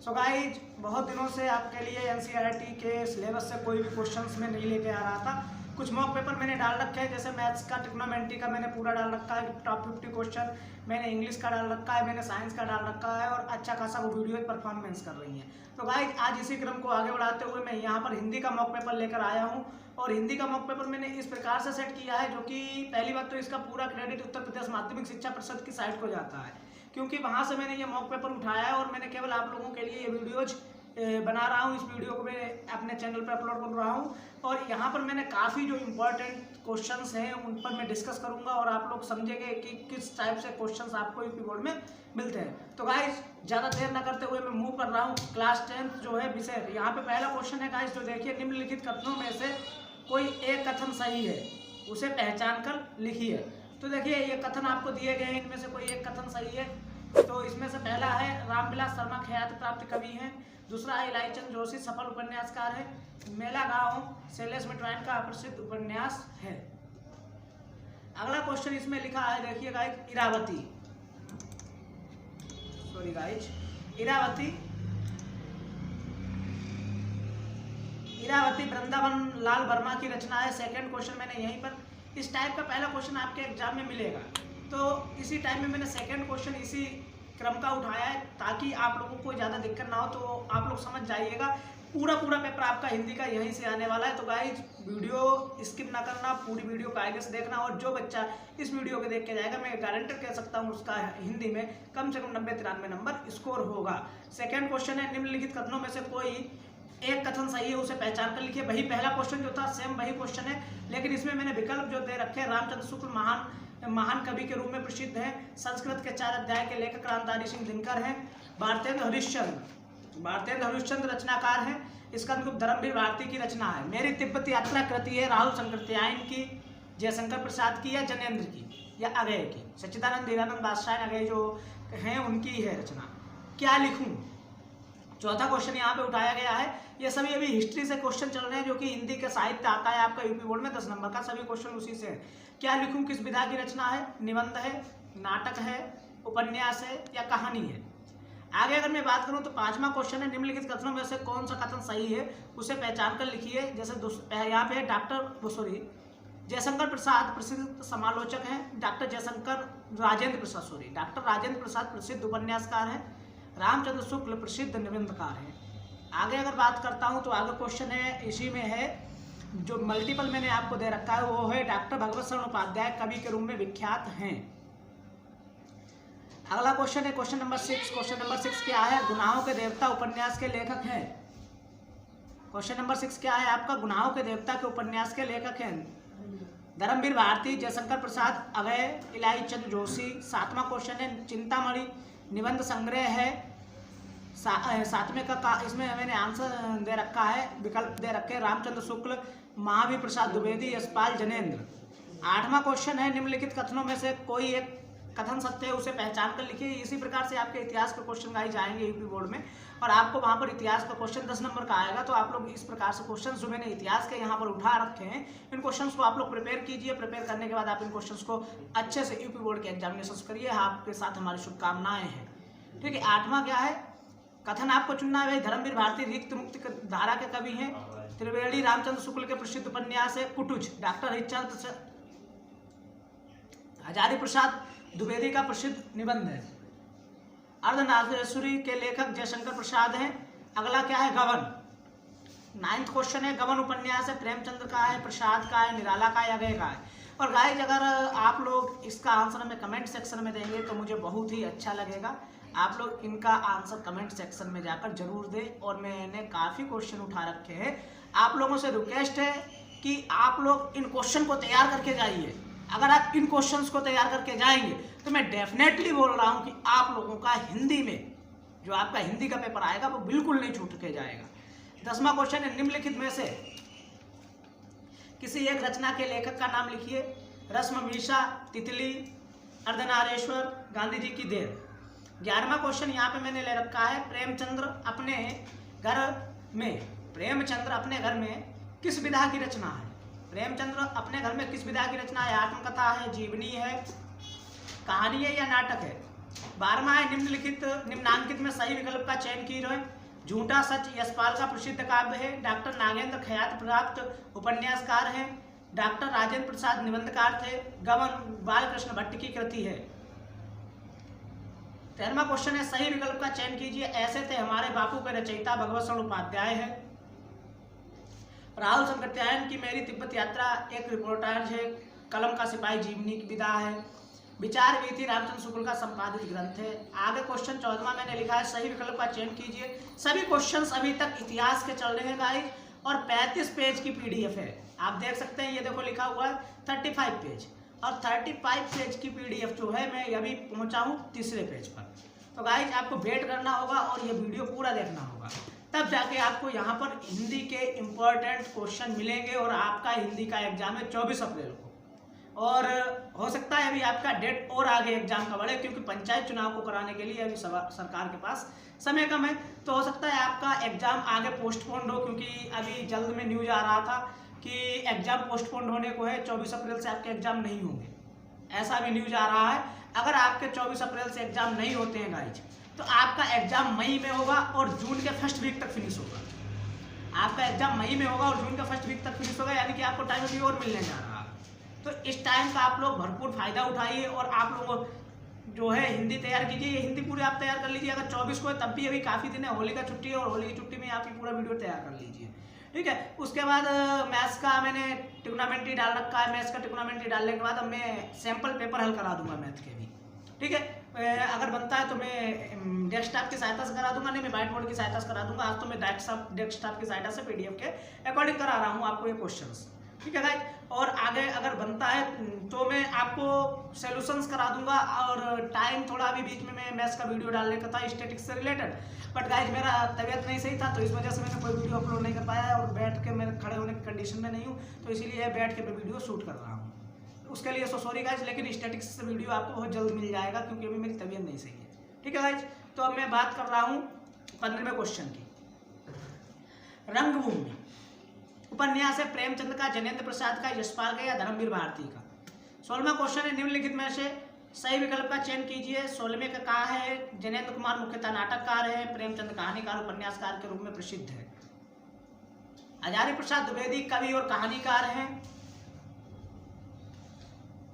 So guys बहुत दिनों से आपके लिए एनसीईआरटी के सिलेबस से कोई भी क्वेश्चंस में नहीं लेके आ रहा था। कुछ मॉक पेपर मैंने डाल रखे हैं, जैसे मैथ्स का, ट्रिग्नोमेट्री का मैंने पूरा डाल रखा है, टॉप 50 क्वेश्चन, मैंने इंग्लिश का डाल रखा है, मैंने साइंस का डाल रखा है और अच्छा खासा वो वीडियो परफॉर्मेंस कर रही हैं। तो गाइज आज इसी क्रम को आगे बढ़ाते हुए मैं यहाँ पर हिंदी का मॉक पेपर लेकर आया हूँ। और हिंदी का मॉक पेपर मैंने इस प्रकार से सेट किया है, जो कि पहली बात तो इसका पूरा क्रेडिट उत्तर प्रदेश माध्यमिक शिक्षा परिषद की साइट को जाता है, क्योंकि वहाँ से मैंने ये मॉक पेपर उठाया है और मैंने केवल आप लोगों के लिए ये वीडियोज बना रहा हूँ। इस वीडियो को मैं अपने चैनल पर अपलोड कर रहा हूँ और यहाँ पर मैंने काफ़ी जो इम्पोर्टेंट क्वेश्चंस हैं उन पर मैं डिस्कस करूँगा और आप लोग समझेंगे कि किस टाइप से क्वेश्चंस आपको यूपी बोर्ड में मिलते हैं। तो गाइस ज़्यादा देर ना करते हुए मैं मूव कर रहा हूँ क्लास 10 जो है विषय। यहाँ पे पहला क्वेश्चन है गाइस, जो देखिए, निम्नलिखित कथनों में से कोई एक कथन सही है, उसे पहचान कर लिखिए। तो देखिए ये कथन आपको दिए गए हैं, इनमें से कोई एक कथन सही है। तो इसमें से पहला है रामविलास शर्मा ख्याति प्राप्त कवि हैं। दूसरा है इलाईचंद जोशी सफल उपन्यासकार है। मेला गाँव शैलेश मिट्राइन का प्रसिद्ध उपन्यास है। अगला क्वेश्चन इसमें लिखा है, देखिए guys, Iravati, sorry guys, Iravati Vrindavan Lal Verma की रचना है। सेकंड क्वेश्चन मैंने यहीं पर, इस टाइप का पहला क्वेश्चन आपके एग्जाम में मिलेगा, तो इसी टाइप में मैंने सेकंड क्वेश्चन इसी क्रम का उठाया है ताकि आप लोगों को ज़्यादा दिक्कत ना हो। तो आप लोग समझ जाइएगा, पूरा पेपर आपका हिंदी का यहीं से आने वाला है। तो गाइज वीडियो स्किप ना करना, पूरी वीडियो कायदे से देखना, और जो बच्चा इस वीडियो को देख के जाएगा मैं गारंटी कह सकता हूँ उसका हिंदी में कम से कम 90-93 नंबर स्कोर होगा। सेकेंड क्वेश्चन है, निम्नलिखित कथनों में से कोई एक कथन सही है, उसे पहचान कर लिखिए। वही पहला क्वेश्चन जो था सेम वही क्वेश्चन है, लेकिन इसमें मैंने विकल्प जो दे रखे हैं। रामचंद्र शुक्ल महान कवि के रूप में प्रसिद्ध हैं। संस्कृत के 4 अध्याय के लेखक रामधारी सिंह दिनकर हैं। भारतेंद्र हरिश्चंद्र रचनाकार हैं। स्कंदगुप्त धर्मवीर भारती की रचना है। मेरी तिब्बत यात्रा कृति है राहुल शंकरत्यायन की, जयशंकर प्रसाद की, या जनेन्द्र की, या अगय की। सच्चिदानंद हीरानंद बादशाह अगय जो हैं उनकी है रचना। क्या लिखूं? चौथा क्वेश्चन यहाँ पे उठाया गया है। ये सभी अभी हिस्ट्री से क्वेश्चन चल रहे हैं, जो कि हिंदी के साहित्य आता है आपका यूपी बोर्ड में 10 नंबर का, सभी क्वेश्चन उसी से है। क्या लिखूं किस विधा की रचना है? निबंध है, नाटक है, उपन्यास है, या कहानी है। आगे अगर मैं बात करूं तो पांचवा क्वेश्चन है, निम्नलिखित कथनों में से कौन सा कथन सही है, उसे पहचान कर लिखिए। जैसे यहाँ पे जयशंकर प्रसाद प्रसिद्ध समालोचक हैं। डॉक्टर राजेंद्र प्रसाद प्रसिद्ध उपन्यासकार हैं। रामचंद्र शुक्ल प्रसिद्ध निबंधकार हैं। आगे अगर बात करता हूं तो आगे क्वेश्चन है, इसी में है जो मल्टीपल मैंने आपको दे रखा है, वो है डॉक्टर भगवत शरण उपाध्याय कवि के रूप में विख्यात हैं। अगला क्वेश्चन है क्वेश्चन नंबर 6। क्वेश्चन नंबर 6 क्या है? गुनाहों के देवता उपन्यास के लेखक हैं। क्वेश्चन नंबर 6 क्या है आपका? गुनाहों के देवता के उपन्यास के लेखक हैं धर्मवीर भारती, जयशंकर प्रसाद, अभय, इलाईचंद जोशी। 7वां क्वेश्चन है चिंतामणि निबंध संग्रह है। 7वें का इसमें मैंने आंसर दे रखा है, विकल्प दे रखे हैं, रामचंद्र शुक्ल, महावीर प्रसाद द्विवेदी, यशपाल, जनेन्द्र। 8वां क्वेश्चन है, निम्नलिखित कथनों में से कोई एक कथन सत्य है, उसे पहचान कर लिखिए। इसी प्रकार से आपके इतिहास के क्वेश्चन गाइस जाएंगे यूपी बोर्ड में, और आपको वहां पर इतिहास का क्वेश्चन 10 नंबर का आएगा। तो आप लोग इस प्रकार से क्वेश्चन जो मैंने इतिहास के यहाँ पर उठा रखे हैं, इन क्वेश्चन को आप लोग प्रिपेयर कीजिए। प्रिपेयर करने के बाद आप इन क्वेश्चन को अच्छे से यूपी बोर्ड के एग्जामिनेशन करिए। आपके साथ हमारी शुभकामनाएं हैं। ठीक है। 8वां क्या है? कथन आपको चुनना है। धर्मवीर भारती रिक्त मुक्ति धारा के कवि हैं। त्रिवेणी रामचंद्र शुक्ल के प्रसिद्ध उपन्यास है कुटुज। डॉक्टर हजारी प्रसाद द्विवेदी का प्रसिद्ध निबंध है। अर्धनारीश्वरी के लेखक जयशंकर प्रसाद हैं। अगला क्या है? गबन। 9वां क्वेश्चन है, गबन उपन्यास है, प्रेमचंद्र का है, प्रसाद का है, निराला का है, अगय का है। और गाइज अगर आप लोग इसका आंसर हमें कमेंट सेक्शन में देंगे तो मुझे बहुत ही अच्छा लगेगा। आप लोग इनका आंसर कमेंट सेक्शन में जाकर जरूर दें। और मैंने काफ़ी क्वेश्चन उठा रखे हैं, आप लोगों से रिक्वेस्ट है कि आप लोग इन क्वेश्चन को तैयार करके जाइए। अगर आप इन क्वेश्चंस को तैयार करके जाएंगे तो मैं डेफिनेटली बोल रहा हूं कि आप लोगों का हिंदी में जो आपका हिंदी का पेपर आएगा वो बिल्कुल नहीं छूट के जाएगा। 10वां क्वेश्चन है, निम्नलिखित में से किसी एक रचना के लेखक का नाम लिखिए। रश्मिमीशा, तितली, अर्धनारीश्वर, गांधी जी की देर। 11वां क्वेश्चन यहाँ पे मैंने ले रखा है, प्रेमचंद्र अपने घर में किस विधा की रचना है? प्रेमचंद्र अपने घर में किस विधा की रचना है? आत्मकथा है, जीवनी है, कहानी है, या नाटक है? 12वां है निम्नांकित में सही विकल्प का चयन कीजिए। झूठा सच यशपाल का प्रसिद्ध काव्य है। डॉक्टर नागेंद्र ख्याति प्राप्त उपन्यासकार हैं। डॉक्टर राजेंद्र प्रसाद निबंधकार थे। गबन बालकृष्ण भट्ट की कृति है। 13वां क्वेश्चन है सही विकल्प का चयन कीजिए। ऐसे थे हमारे बापू के रचयिता भगवत शरण उपाध्याय है। राहुल संकृत्यायन की मेरी तिब्बत यात्रा एक रिपोर्टाज है। कलम का सिपाही जीवनी की विधा है। विचार वीथी रामचंद्र शुक्ल का संपादित ग्रंथ है। आगे क्वेश्चन 14वां मैंने लिखा है सही विकल्प का चयन कीजिए। सभी क्वेश्चंस अभी तक इतिहास के चल रहे हैं गाइस और 35 पेज की पीडीएफ है। आप देख सकते हैं, ये देखो लिखा हुआ है 35 पेज और 35 पेज की पीडीएफ जो है मैं अभी पहुंचा हूँ तीसरे पेज पर। तो गाइस आपको वेट करना होगा और ये वीडियो पूरा देखना होगा, तब जाके आपको यहाँ पर हिंदी के इम्पोर्टेंट क्वेश्चन मिलेंगे और आपका हिंदी का एग्जाम है 24 अप्रैल को। और हो सकता है अभी आपका डेट और आगे एग्जाम का बढ़े, क्योंकि पंचायत चुनाव को कराने के लिए अभी सरकार के पास समय कम है। तो हो सकता है आपका एग्जाम आगे पोस्टपोन्ड हो, क्योंकि अभी जल्द में न्यूज आ रहा था कि एग्जाम पोस्टपोन्ड होने को है। 24 अप्रैल से आपके एग्जाम नहीं होंगे, ऐसा भी न्यूज आ रहा है। अगर आपके 24 अप्रैल से एग्जाम नहीं होते हैं गाइज, तो आपका एग्जाम मई में होगा और जून के फर्स्ट वीक तक फिनिश होगा। आपका एग्जाम मई में होगा और जून के फर्स्ट वीक तक फिनिश होगा, यानी कि आपको टाइम अभी और मिलने जा रहा है। तो इस टाइम का आप लोग भरपूर फायदा उठाइए और आप लोग जो है हिंदी तैयार कीजिए। ये हिंदी पूरी आप तैयार कर लीजिए। अगर 24 को है तब भी अभी काफ़ी दिन है, होली का छुट्टी है और होली की छुट्टी में आप ये पूरा वीडियो तैयार कर लीजिए, ठीक है। उसके बाद मैथ्स का मैंने ट्रिग्नोमेट्री डाल रखा है। मैथ्स का ट्रिग्नोमेट्री डालने के बाद अब मैं सैम्पल पेपर हल करा दूंगा मैथ के भी, ठीक है। अगर बनता है तो मैं डेस्कटॉप की सहायता से करा दूंगा, नहीं मैं व्हाइट बोर्ड की सहायता से करा दूंगा। आज तो मैं डेस्कटॉप की सहायता से पीडीएफ के अकॉर्डिंग करा रहा हूँ आपको ये क्वेश्चंस, ठीक है गाइस। और आगे अगर बनता है तो मैं आपको सॉल्यूशंस करा दूंगा। और टाइम थोड़ा अभी बीच में मैं मैथ्स का वीडियो डालने का था स्टैटिक्स से रिलेटेड, बट गाइस मेरा तबीयत नहीं सही था, तो इस वजह से मैंने कोई वीडियो अपलोड नहीं कर पाया और बैठ के मैं खड़े होने की कंडीशन में नहीं हूँ, तो इसीलिए बैठ के मैं वीडियो शूट कर रहा हूँ। उसके लिए सॉरी गाइस, लेकिन स्टैटिक्स से वीडियो आपको बहुत जल्द मिल जाएगा, क्योंकि अभी मेरी तबीयत नहीं सही है, ठीक है गाइस। तो अब मैं बात कर रहा हूँ 15वें क्वेश्चन की। रंगभूमि उपन्यास है प्रेमचंद का, जनेंद्र प्रसाद का, यशपाल का या धर्मवीर भारती का। 16वां क्वेश्चन है निम्नलिखित में से सही विकल्प का चयन कीजिए। 16वें का कहा है जनेंद्र कुमार मुख्यतः नाटककार है। प्रेमचंद कहानीकार उपन्यासकार के रूप में प्रसिद्ध है। हजारी प्रसाद द्विवेदी कवि और कहानीकार हैं।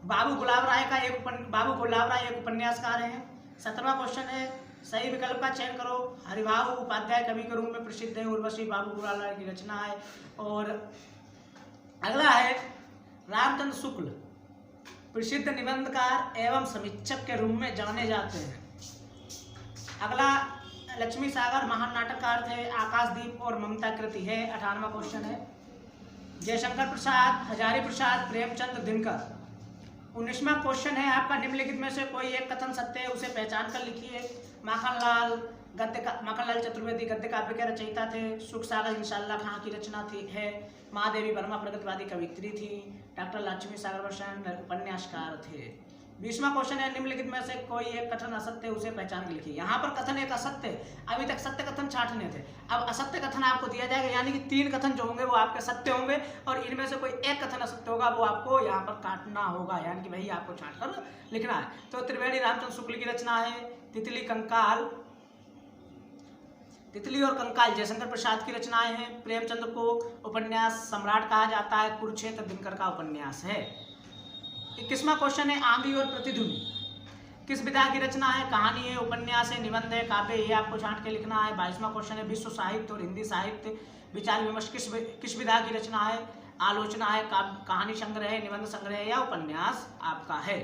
बाबू गुलाब राय एक उपन्यासकार हैं। 17वां क्वेश्चन है सही विकल्प का चयन करो। हरिभाऊ उपाध्याय कवि के रूप में प्रसिद्ध है। उर्वशी बाबू गुलाब राय की रचना है। और अगला है रामचंद्र शुक्ल प्रसिद्ध निबंधकार एवं समीक्षक के रूप में जाने जाते हैं। अगला लक्ष्मी सागर महान नाटककार थे। आकाशदीप और ममता कृति है। 18वां क्वेश्चन है जयशंकर प्रसाद, हजारी प्रसाद, प्रेमचंद, दिनकर। 19वां क्वेश्चन है आपका निम्नलिखित में से कोई एक कथन सत्य है, उसे पहचान कर लिखिए। माखनलाल चतुर्वेदी गद्य काव्य के रचयिता थे। सुख सागर इंशाल्लाह खां की रचना है। महादेवी वर्मा प्रगतिवादी कवित्री थी। डॉक्टर लक्ष्मी सागर प्रसाद उपन्यासकार थे। 20वां क्वेश्चन है निम्नलिखित में से कोई एक कथन असत्य है, उसे पहचान के लिखिए। यहाँ पर कथन एक असत्य, अभी तक सत्य कथन छांटने थे, अब असत्य कथन आपको दिया जाएगा, यानी कि 3 कथन जो होंगे वो आपके सत्य होंगे और इनमें से कोई एक कथन असत्य होगा, वो आपको यहाँ पर काटना होगा, यानी कि भाई आपको छांट कर लिखना है। तो त्रिवेणी रामचंद्र शुक्ल की रचना है। तितली और कंकाल जयशंकर प्रसाद की रचनाएं हैं। प्रेमचंद को उपन्यास सम्राट कहा जाता है। कुरुक्षेत्र दिनकर का उपन्यास है। 21वां क्वेश्चन है आंधी और प्रतिध्वनि किस विधा की रचना है? कहानी है, उपन्यास है, निबंध है, काव्य, ये आपको छांट के लिखना है। 22वां क्वेश्चन है विश्व साहित्य और हिंदी साहित्य विचार विमर्श किस विधा की रचना है? आलोचना है, कहानी संग्रह है, निबंध संग्रह है या उपन्यास आपका है।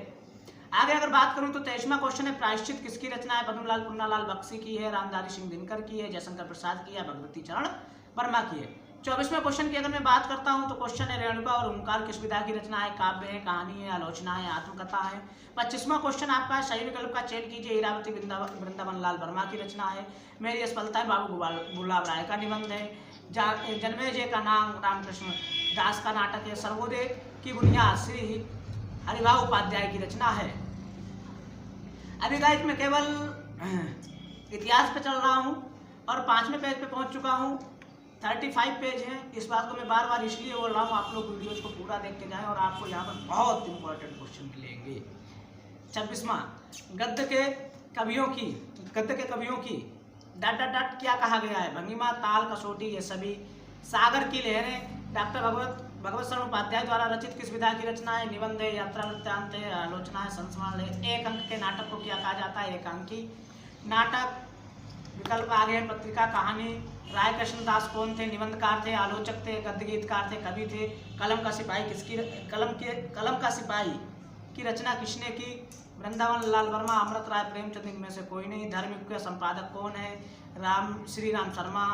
आगे अगर बात करूं तो 23वां क्वेश्चन है प्रायश्चित किसकी रचना है? पद्मलाल पुन्नालाल बख्शी की है, रामधारी सिंह दिनकर की है, जयशंकर प्रसाद की है, भगवती चरण वर्मा की है। 24वें क्वेश्चन की अगर मैं बात करता हूं तो क्वेश्चन है रेणुका और ओंकार किस विधा की रचना है? काव्य है, कहानी है, आलोचना है, आत्मकथा है। 25वां क्वेश्चन आपका सही विकल्प का चयन कीजिए। हीरावती वृंदावन लाल वर्मा की रचना है। मेरी असफलता है बाबू गुलाब राय का निबंध है। जन्मेजय का नाम रामकृष्ण दास का नाटक है। सर्वोदय की बुनियाद श्री हरिभाऊ उपाध्याय की रचना है। अभी गाइस मैं केवल इतिहास पे चल रहा हूँ और 5वें पेज पे पहुँच चुका हूँ। 35 पेज हैं। इस बात को मैं बार बार इसलिए बोल रहा हूँ आप लोग वीडियोज को पूरा देख के जाएं और आपको यहाँ पर बहुत इंपॉर्टेंट क्वेश्चन मिलेंगे। 26वां गद्य के कवियों की, गद्य के कवियों की डट डट डट क्या कहा गया है? भंगिमा, ताल, कसौटी, ये सभी। सागर की लहरें डॉक्टर भगवत शरण उपाध्याय द्वारा रचित किस विधा की रचना है? निबंध है, यात्रा वृत्तांत है, आलोचना है, संस्मरण है। एक अंक के नाटक को क्या कहा जाता है? एकांकी नाटक। विकल्प आगे है, पत्रिका, कहानी। राय कृष्णदास कौन थे? निबंधकार थे, आलोचक थे, गद्य गीतकार थे, कवि थे। कलम का सिपाही किसकी कलम का सिपाही की रचना किसने की? वृंदावन लाल वर्मा, अमृत राय, प्रेमचंद, इनमें से कोई नहीं। धर्मयुग के संपादक कौन है? श्री राम शर्मा।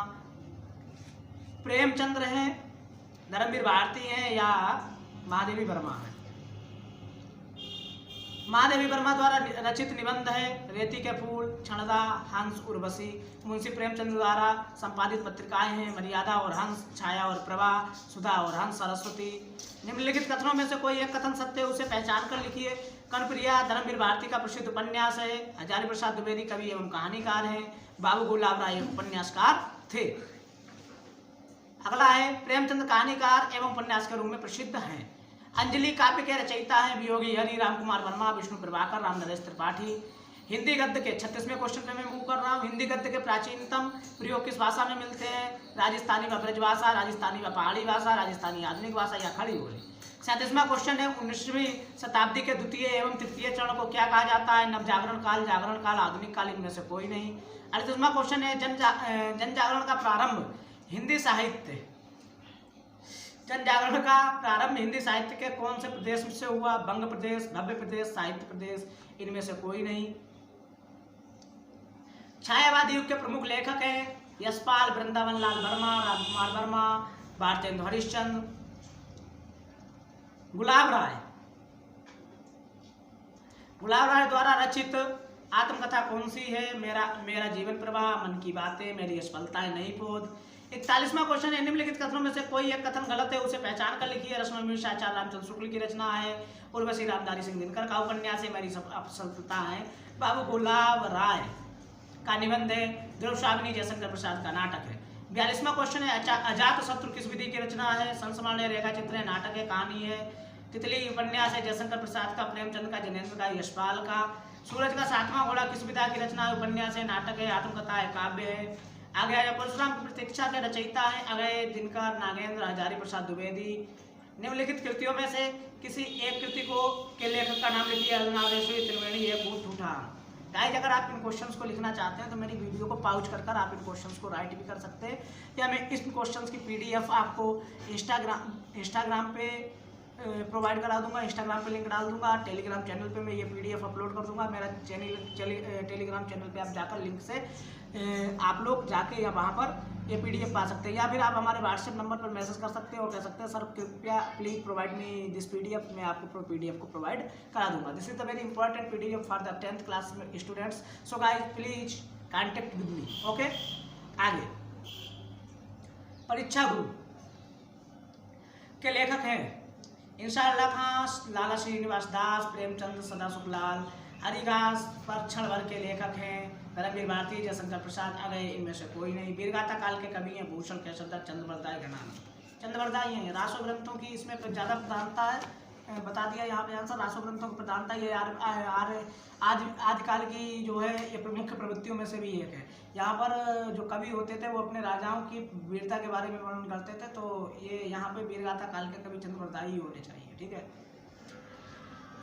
प्रेमचंद्र हैं, धर्मवीर भारती हैं या महादेवी वर्मा है? महादेवी वर्मा द्वारा रचित निबंध है रेती के फूल, क्षणदा, हंस, उर्वशी। मुंशी प्रेमचंद द्वारा संपादित पत्रिकाएं हैं मर्यादा और हंस, छाया और प्रवाह, सुधा और हंस, सरस्वती। निम्नलिखित कथनों में से कोई एक कथन सत्य है, उसे पहचान कर लिखिए। कर्णप्रिया धर्मवीर भारती का प्रसिद्ध उपन्यास है। हजारी प्रसाद द्विवेदी कवि एवं कहानीकार हैं। बाबू गुलाब राय उपन्यासकार थे। अगला है, प्रेमचंद कहानीकार एवं उपन्यास के रूप में प्रसिद्ध हैं। अंजलि काव्य के रचयिता हैं वियोगी हरि, राम कुमार वर्मा, विष्णु प्रभाकर, राम नरेश त्रिपाठी। हिंदी गद्य के 36वें क्वेश्चन पे मैं मूव कर रहा हूँ। हिंदी गद्य के प्राचीनतम प्रयोग किस भाषा में मिलते हैं? राजस्थानी व ब्रज भाषा, राजस्थानी व पहाड़ी भाषा, राजस्थानी आधुनिक भाषा या खड़ी बोली। 37वां क्वेश्चन है, 19वीं शताब्दी के द्वितीय एवं तृतीय चरण को क्या कहा जाता है? नवजागरण काल, जागरण काल, आधुनिक काल, इनमें से कोई नहीं। 38वां क्वेश्चन है, जन जागरण का प्रारंभ हिंदी साहित्य जन जागरण का प्रारंभ हिंदी साहित्य के कौन से प्रदेश से हुआ? बंग प्रदेश, भव्य प्रदेश, साहित्य प्रदेश, इनमें से कोई नहीं। छायावादी युग के प्रमुख लेखक हैं यशपाल, वृंदावन लाल वर्मा, रामकुमार वर्मा, भारतेंदु हरिश्चंद्र। गुलाब राय द्वारा रचित आत्मकथा कौन सी है? मेरा जीवन प्रवाह, मन की बातें, मेरी असफलताएं, नई पौध। 41वां क्वेश्चन है, निम्नलिखित कथनों में से कोई एक कथन गलत है, उसे पहचान कर लिखिए। रश्मि आचार्य रामचंद्र शुक्ल की रचना है। उर्वशी रामधारी सिंह दिनकर का उपन्यास है। मेरी असफलता है। बाबू गुलाब राय का निबंध है। द्रव्यशागिनी जयशंकर प्रसाद का नाटक है। 42वां क्वेश्चन है, अजात शत्रु किस विधि की रचना है? संस्मरण है, रेखा चित्र है, नाटक है, कहानी है। तितली उपन्यास है जयशंकर प्रसाद का, प्रेमचंद का, जनेन्द्र का, यशपाल का। सूरज का 7वां घोड़ा किस विधा की रचना है? उपन्यास है, नाटक है, आत्मकथा है, काव्य है। आगे आया, परशुराम की प्रतीक्षा के रचयिता है अगय, दिनकर, नागेंद्र, हजारी प्रसाद द्विवेदी। निम्नलिखित कृतियों में से किसी एक कृति के लेखक का नाम लिखिए। अर्जुनावेश्वरी, त्रिवेणी, एक भूत ठूठा। गाइस, अगर आप इन क्वेश्चंस को लिखना चाहते हैं तो मेरी वीडियो को पॉज कर आप इन क्वेश्चंस को राइट भी कर सकते हैं, या मैं इस क्वेश्चंस की PDF आपको इंस्टाग्राम पे प्रोवाइड करा दूंगा। इंस्टाग्राम पे लिंक डाल दूंगा। टेलीग्राम चैनल पे मैं ये PDF अपलोड कर दूंगा। मेरा टेलीग्राम चैनल पे आप जाकर लिंक से आप लोग जाके या वहाँ पर ये PDF पा सकते हैं, या फिर आप हमारे व्हाट्सएप नंबर पर मैसेज कर सकते हैं और कह सकते हैं सर कृपया please provide me this PDF। मैं आपको PDF को प्रोवाइड करा दूंगा। This is the very important PDF for the 10th class students. So guys please contact with me. Okay, आगे परीक्षा गुरु के लेखक हैं इंशाअल्लाह खां, लाला श्रीनिवास दास, प्रेमचंद, सदाशुकलाल। हरिघास पर क्षण भर के लेखक हैं धर्मवीर भारती, जयशंकर प्रसाद, अगय, इनमें से कोई नहीं। वीरगाथा काल के कवि हैं भूषण केशवदत्त, चंद्रवरदाय घनान। चंद्रवरदाय हैं। रासो ग्रंथों की इसमें ज़्यादा प्रधानता है, बता दिया यहाँ पे आंसर। रासो ग्रंथों की प्रधानता ये आदिकाल की जो है ये प्रमुख प्रवृत्तियों में से भी एक है। यहाँ पर जो कवि होते थे वो अपने राजाओं की वीरता के बारे में वर्णन करते थे, तो ये यहाँ पे वीरगाथा काल के कवि चंद्रवरदाय ही होने चाहिए। ठीक है।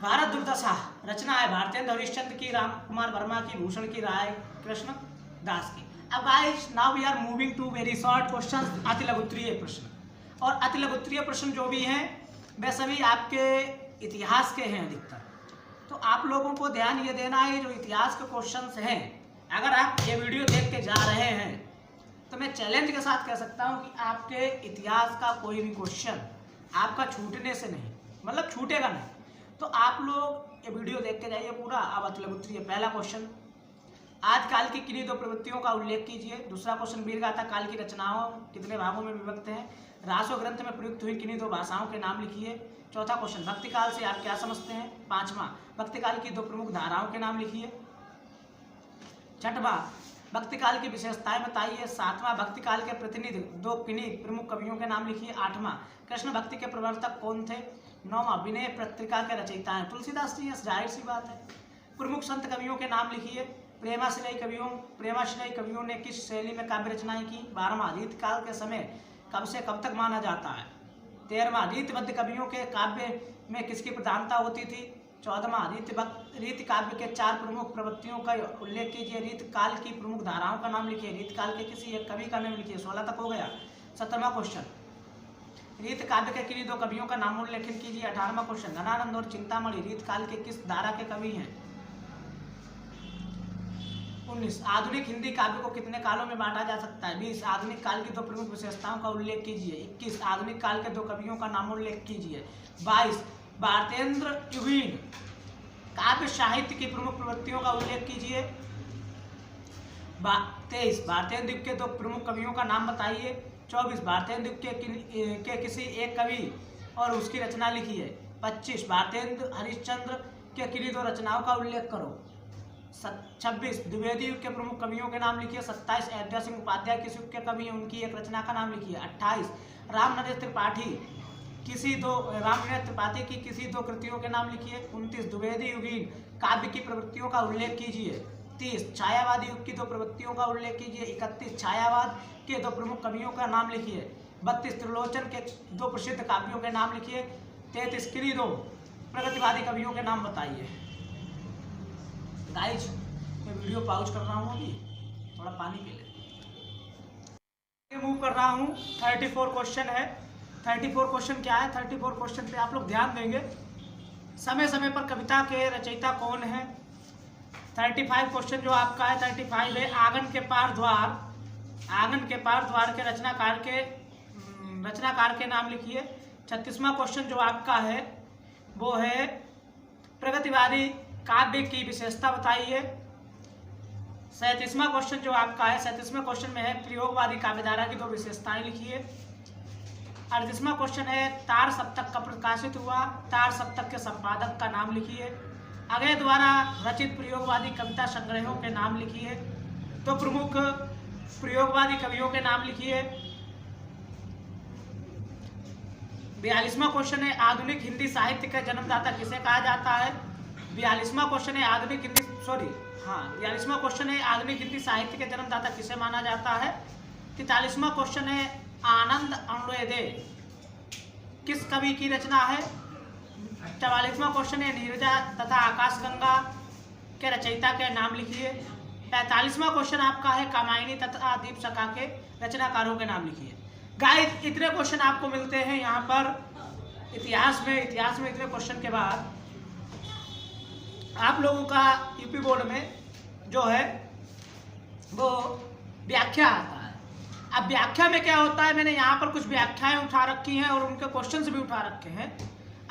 भारत दुर्दशा रचना है भारतेंदु हरिश्चंद्र की, राम कुमार वर्मा की, भूषण की, राय कृष्ण दास की। अब guys now we are moving to very short question, अति लघुत्तरीय प्रश्न। और अति लघुत्तरीय प्रश्न जो भी हैं वे सभी आपके इतिहास के हैं अधिकतर। तो आप लोगों को ध्यान ये देना है, जो इतिहास के क्वेश्चंस हैं, अगर आप ये वीडियो देख के जा रहे हैं तो मैं चैलेंज के साथ कह सकता हूँ कि आपके इतिहास का कोई भी क्वेश्चन आपका छूटने से नहीं, मतलब छूटेगा नहीं। तो आप लोग ये वीडियो देख के जाइए पूरा। अब अति लघुत्तरीय पहला क्वेश्चन, आदिकाल की किन्हीं दो प्रवृत्तियों का उल्लेख कीजिए। दूसरा क्वेश्चन, वीरगाथा काल की रचनाओं कितने भागों में विभक्त हैं। रासो ग्रंथ में प्रयुक्त हुई किन्हीं दो भाषाओं के नाम लिखिए। चौथा क्वेश्चन, भक्ति काल से आप क्या समझते हैं। पांचवा, भक्ति काल की दो प्रमुख धाराओं के नाम लिखिए। छठवां, भक्ति काल की विशेषताएं बताइए। सातवां, भक्ति काल के प्रतिनिधि दो किन्हीं प्रमुख कवियों के नाम लिखिए। आठवां, कृष्ण भक्ति के प्रवर्तक कौन थे। नौवां, विनय पत्रिका के रचयिता हैं तुलसीदास जी, जाहिर सी बात है। प्रमुख संत कवियों के नाम लिखिए। प्रेमाश्रयी कवियों ने किस शैली में काव्य रचनाएं की? 12वां रीतकाल के समय कब से कब तक माना जाता है? 13वां रीतबद्ध कवियों के काव्य में किसकी प्रधानता होती थी? 14वां रीत काव्य के 4 प्रमुख प्रवृत्तियों का उल्लेख कीजिए। रीतकाल की प्रमुख धाराओं का नाम लिखिए। रीतकाल के किसी एक कवि का नाम लिखिए। 16 तक हो गया। 17वां क्वेश्चन, रीत काव्य के किन्हीं 2 कवियों का नाम उल्लेखित कीजिए। 18वां क्वेश्चन, घनानंद और चिंतामणि रीतकाल के किस धारा के कवि हैं? 19, आधुनिक हिंदी काव्य को कितने कालों में बांटा जा सकता है? 20, आधुनिक काल की 2 प्रमुख विशेषताओं का उल्लेख कीजिए। 21, आधुनिक काल के 2 कवियों का नाम उल्लेख कीजिए। 22, भारतेंद्र युगीन काव्य साहित्य की प्रमुख प्रवृत्तियों का उल्लेख कीजिए। 23, भारतेंद्र युग के 2 प्रमुख कवियों का नाम बताइए। 24, भारतेंद्र युग के किसी एक कवि और उसकी रचना लिखिए। 25, भारतेंद्र हरिश्चंद्र के किन्हीं 2 रचनाओं का उल्लेख करो। 26, द्विवेदी युग के प्रमुख कवियों के नाम लिखिए। 27, अयोध्या सिंह उपाध्याय किस युग के कवि हैं, उनकी एक रचना का नाम लिखिए। 28, रामनरेश त्रिपाठी की किसी 2 कृतियों के नाम लिखिए। 29, द्विवेदी युगीन काव्य की प्रवृत्तियों का उल्लेख कीजिए। 30, छायावादी युग की 2 प्रवृत्तियों का उल्लेख कीजिए। 31, छायावाद के 2 प्रमुख कवियों का नाम लिखिए। 32, त्रिलोचन के 2 प्रसिद्ध काव्यों के नाम लिखिए। 33, किन्हीं 2 प्रगतिवादी कवियों के नाम बताइए। गाइज, मैं वीडियो पॉज कर रहा हूँ, अभी थोड़ा पानी पी ले। मूव कर रहा हूँ। 34 क्वेश्चन है। 34 क्वेश्चन क्या है? 34 क्वेश्चन पे आप लोग ध्यान देंगे। समय समय पर कविता के रचयिता कौन है? 35 क्वेश्चन जो आपका है 35 है, आंगन के पार द्वार के रचनाकार के नाम लिखिए। 36वां क्वेश्चन जो आपका है वो है प्रगतिवादी काव्य की विशेषता बताइए। 37वां क्वेश्चन जो आपका है 37वें क्वेश्चन में है प्रयोगवादी काव्यधारा की 2 विशेषताएं लिखिए। 38वां क्वेश्चन है तार सप्तक कब प्रकाशित हुआ? तार सप्तक के संपादक का नाम लिखिए। अगले द्वारा रचित प्रयोगवादी कविता संग्रहों के नाम लिखिए। 2 प्रमुख प्रयोगवादी कवियों के नाम लिखिए। 42वां क्वेश्चन है आधुनिक हिंदी साहित्य का जन्मदाता किसे कहा जाता है? 42वां क्वेश्चन है आधुनिक हिंदी साहित्य के जन्मदाता किसे माना जाता है? 43वां क्वेश्चन है आनंद अरुणोदय किस कवि की रचना है? 44वां क्वेश्चन है नीरजा तथा आकाशगंगा के रचयिता के नाम लिखिए। 45वां क्वेश्चन आपका है कामायनी तथा दीपशिखा के रचनाकारों के नाम लिखिए। गाइस, इतने क्वेश्चन आपको मिलते हैं यहाँ पर इतिहास में इतने क्वेश्चन के बाद आप लोगों का यूपी बोर्ड में जो है वो व्याख्या आता है। अब व्याख्या में क्या होता है, मैंने यहाँ पर कुछ व्याख्याएं उठा रखी हैं और उनके क्वेश्चंस भी उठा रखे हैं।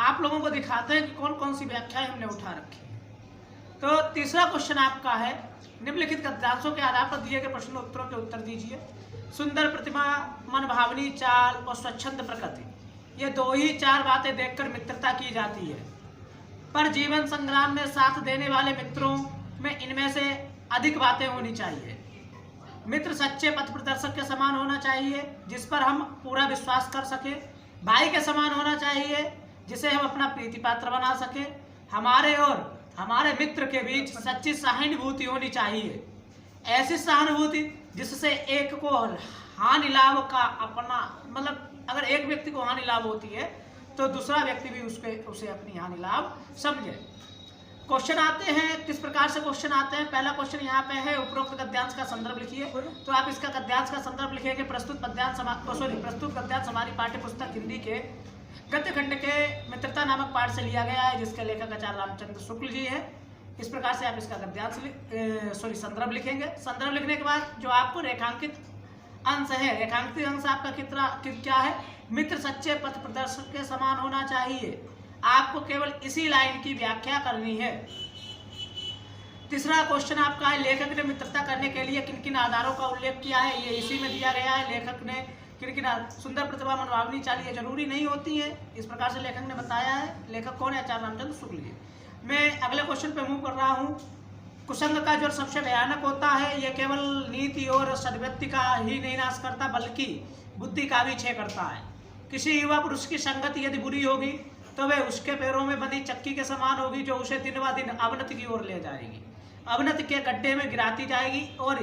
आप लोगों को दिखाते हैं कि कौन कौन सी व्याख्याएं हमने उठा रखी हैं। तो तीसरा क्वेश्चन आपका है निम्नलिखित गद्यांशों के आधार पर दिए गए प्रश्नों उत्तरों के उत्तर दीजिए। सुंदर प्रतिमा, मनभावनी चाल और स्वच्छंद प्रकृति, ये 2 ही 4 बातें देखकर मित्रता की जाती है, पर जीवन संग्राम में साथ देने वाले मित्रों में इनमें से अधिक बातें होनी चाहिए। मित्र सच्चे पथ प्रदर्शक के समान होना चाहिए जिस पर हम पूरा विश्वास कर सके। भाई के समान होना चाहिए जिसे हम अपना प्रीति पात्र बना सके। हमारे और हमारे मित्र के बीच सच्ची सहानुभूति होनी चाहिए, ऐसी सहानुभूति जिससे एक को हानि लाभ का अपना, मतलब अगर एक व्यक्ति को हानि लाभ होती है तो दूसरा व्यक्ति भी उसे अपनी हानि लाभ समझे। क्वेश्चन आते हैं, किस प्रकार से क्वेश्चन आते हैं। पहला क्वेश्चन यहाँ पे है उपरोक्त गद्यांश का संदर्भ लिखिए। तो आप इसका गद्यांश का संदर्भ लिखेंगे। प्रस्तुत गद्यांश हमारी पाठ्य पुस्तक हिंदी के गद्य खंड के मित्रता नामक पाठ से लिया गया है, जिसके लेखक आचार्य रामचंद्र शुक्ल जी है। इस प्रकार से आप इसका गद्यांश संदर्भ लिखेंगे। संदर्भ लिखने के बाद जो आपको रेखांकित अंश है, रेखांकित अंश आपका क्या है? मित्र सच्चे पथ प्रदर्शक के समान होना चाहिए। आपको केवल इसी लाइन की व्याख्या करनी है। तीसरा क्वेश्चन आपका है लेखक ने मित्रता करने के लिए किन किन आधारों का उल्लेख किया है? ये इसी में दिया गया है। लेखक ने किन किन सुंदर प्रतिभा, मनभावनी चाल ये जरूरी नहीं होती है, इस प्रकार से लेखक ने बताया है। लेखक कौन है? आचार्य रामचंद्र शुक्ल जी। मैं अगले क्वेश्चन पे मूव कर रहा हूँ। कुसंग का जो सबसे भयानक होता है, यह केवल नीति और सद्वृत्ति का ही नहीं नाश करता बल्कि बुद्धि का भी क्षय करता है। किसी युवा पुरुष की संगति यदि बुरी होगी तो वह उसके पैरों में बंधी चक्की के समान होगी जो उसे दिन ब दिन अवनति की ओर ले जाएगी। अवनति के गड्ढे में गिराती जाएगी, और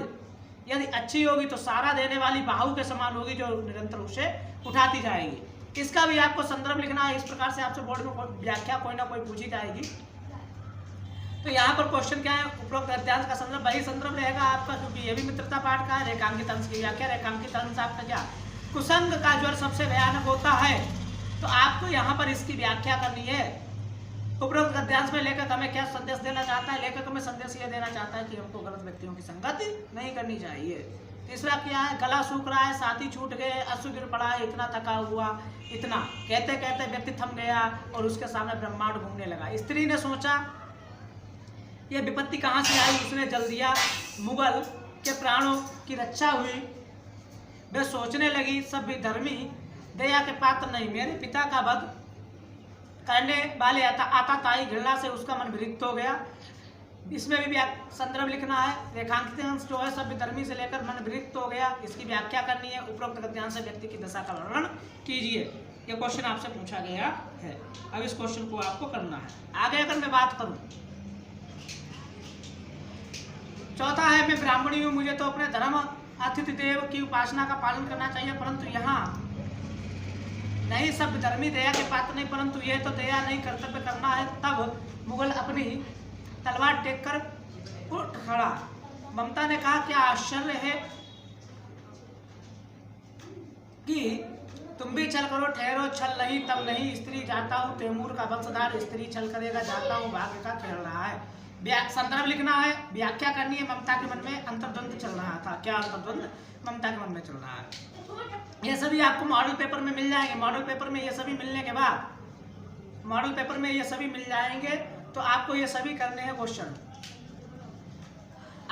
यदि अच्छी होगी तो सहारा देने वाली बाहु के समान होगी जो निरंतर उसे उठाती जाएगी। इसका भी आपको संदर्भ लिखना है। इस प्रकार से आपसे बोर्ड में व्याख्या कोई ना कोई पूछी जाएगी। तो यहाँ पर क्वेश्चन क्या है, उपरोक्त गद्यांश का संदर्भ वही संदर्भ रहेगा आपका, क्योंकि ये भी मित्रता पाठ का है। रेखांकित अंश की व्याख्या, रेखांकित अंश आपका क्या, कुसंग का ज्वर सबसे भयानक होता है, तो आपको यहाँ पर इसकी व्याख्या करनी है। उपरोक्त गद्यांश में लेखक हमें क्या संदेश देना चाहता है, लेखक हमें संदेश ये देना चाहता है कि हमको गलत व्यक्तियों की संगति नहीं करनी चाहिए। तीसरा क्या है, गला सूख रहा है, साथी छूट गए, अश्रु गिर पड़ा है, इतना थका हुआ, इतना कहते कहते व्यक्ति थम गया और उसके सामने ब्रह्मांड घूमने लगा। स्त्री ने सोचा यह विपत्ति कहाँ से आई, उसने जल दिया, मुगल के प्राणों की रक्षा हुई। वे सोचने लगी सब भी धर्मी दया के पात्र नहीं, मेरे पिता का वध करने वाले आताताई घृणा से उसका मन विरक्त हो गया। इसमें भी संदर्भ लिखना है। रेखांकित अंश जो है सब विधर्मी से लेकर मन विरक्त हो गया, इसकी व्याख्या करनी है। उपरोक्त गद्यांश से व्यक्ति की दशा का वर्णन कीजिए। यह क्वेश्चन आपसे पूछा गया है। अब इस क्वेश्चन को आपको करना है। आगे अगर मैं बात करूं, चौथा है, मैं ब्राह्मणी हूं, मुझे तो अपने धर्म अतिथि देव की उपासना का पालन करना चाहिए, परंतु यहाँ नहीं, सब धर्मी दया के पात्र नहीं, परंतु यह तो दया नहीं कर्तव्य करना है। तब मुगल अपनी तलवार टेक कर उठ खड़ा। ममता ने कहा क्या आश्चर्य है कि तुम भी छल करो, ठहरो, छल नहीं तब नहीं, स्त्री जाता हूँ तैमूर का वंशधार, स्त्री छल करेगा, जाता हूँ भाग्य का खेल रहा है। संदर्भ लिखना है, व्याख्या करनी है। ममता के मन में अंतर्द्वंद चल रहा था। क्या अंतर्द्वंद ममता के मन में चल रहा है, ये सभी आपको मॉडल पेपर में मिल जाएंगे। मॉडल पेपर में ये सभी मिलने के बाद, मॉडल पेपर में ये सभी मिल जाएंगे, तो आपको ये सभी करने हैं क्वेश्चन।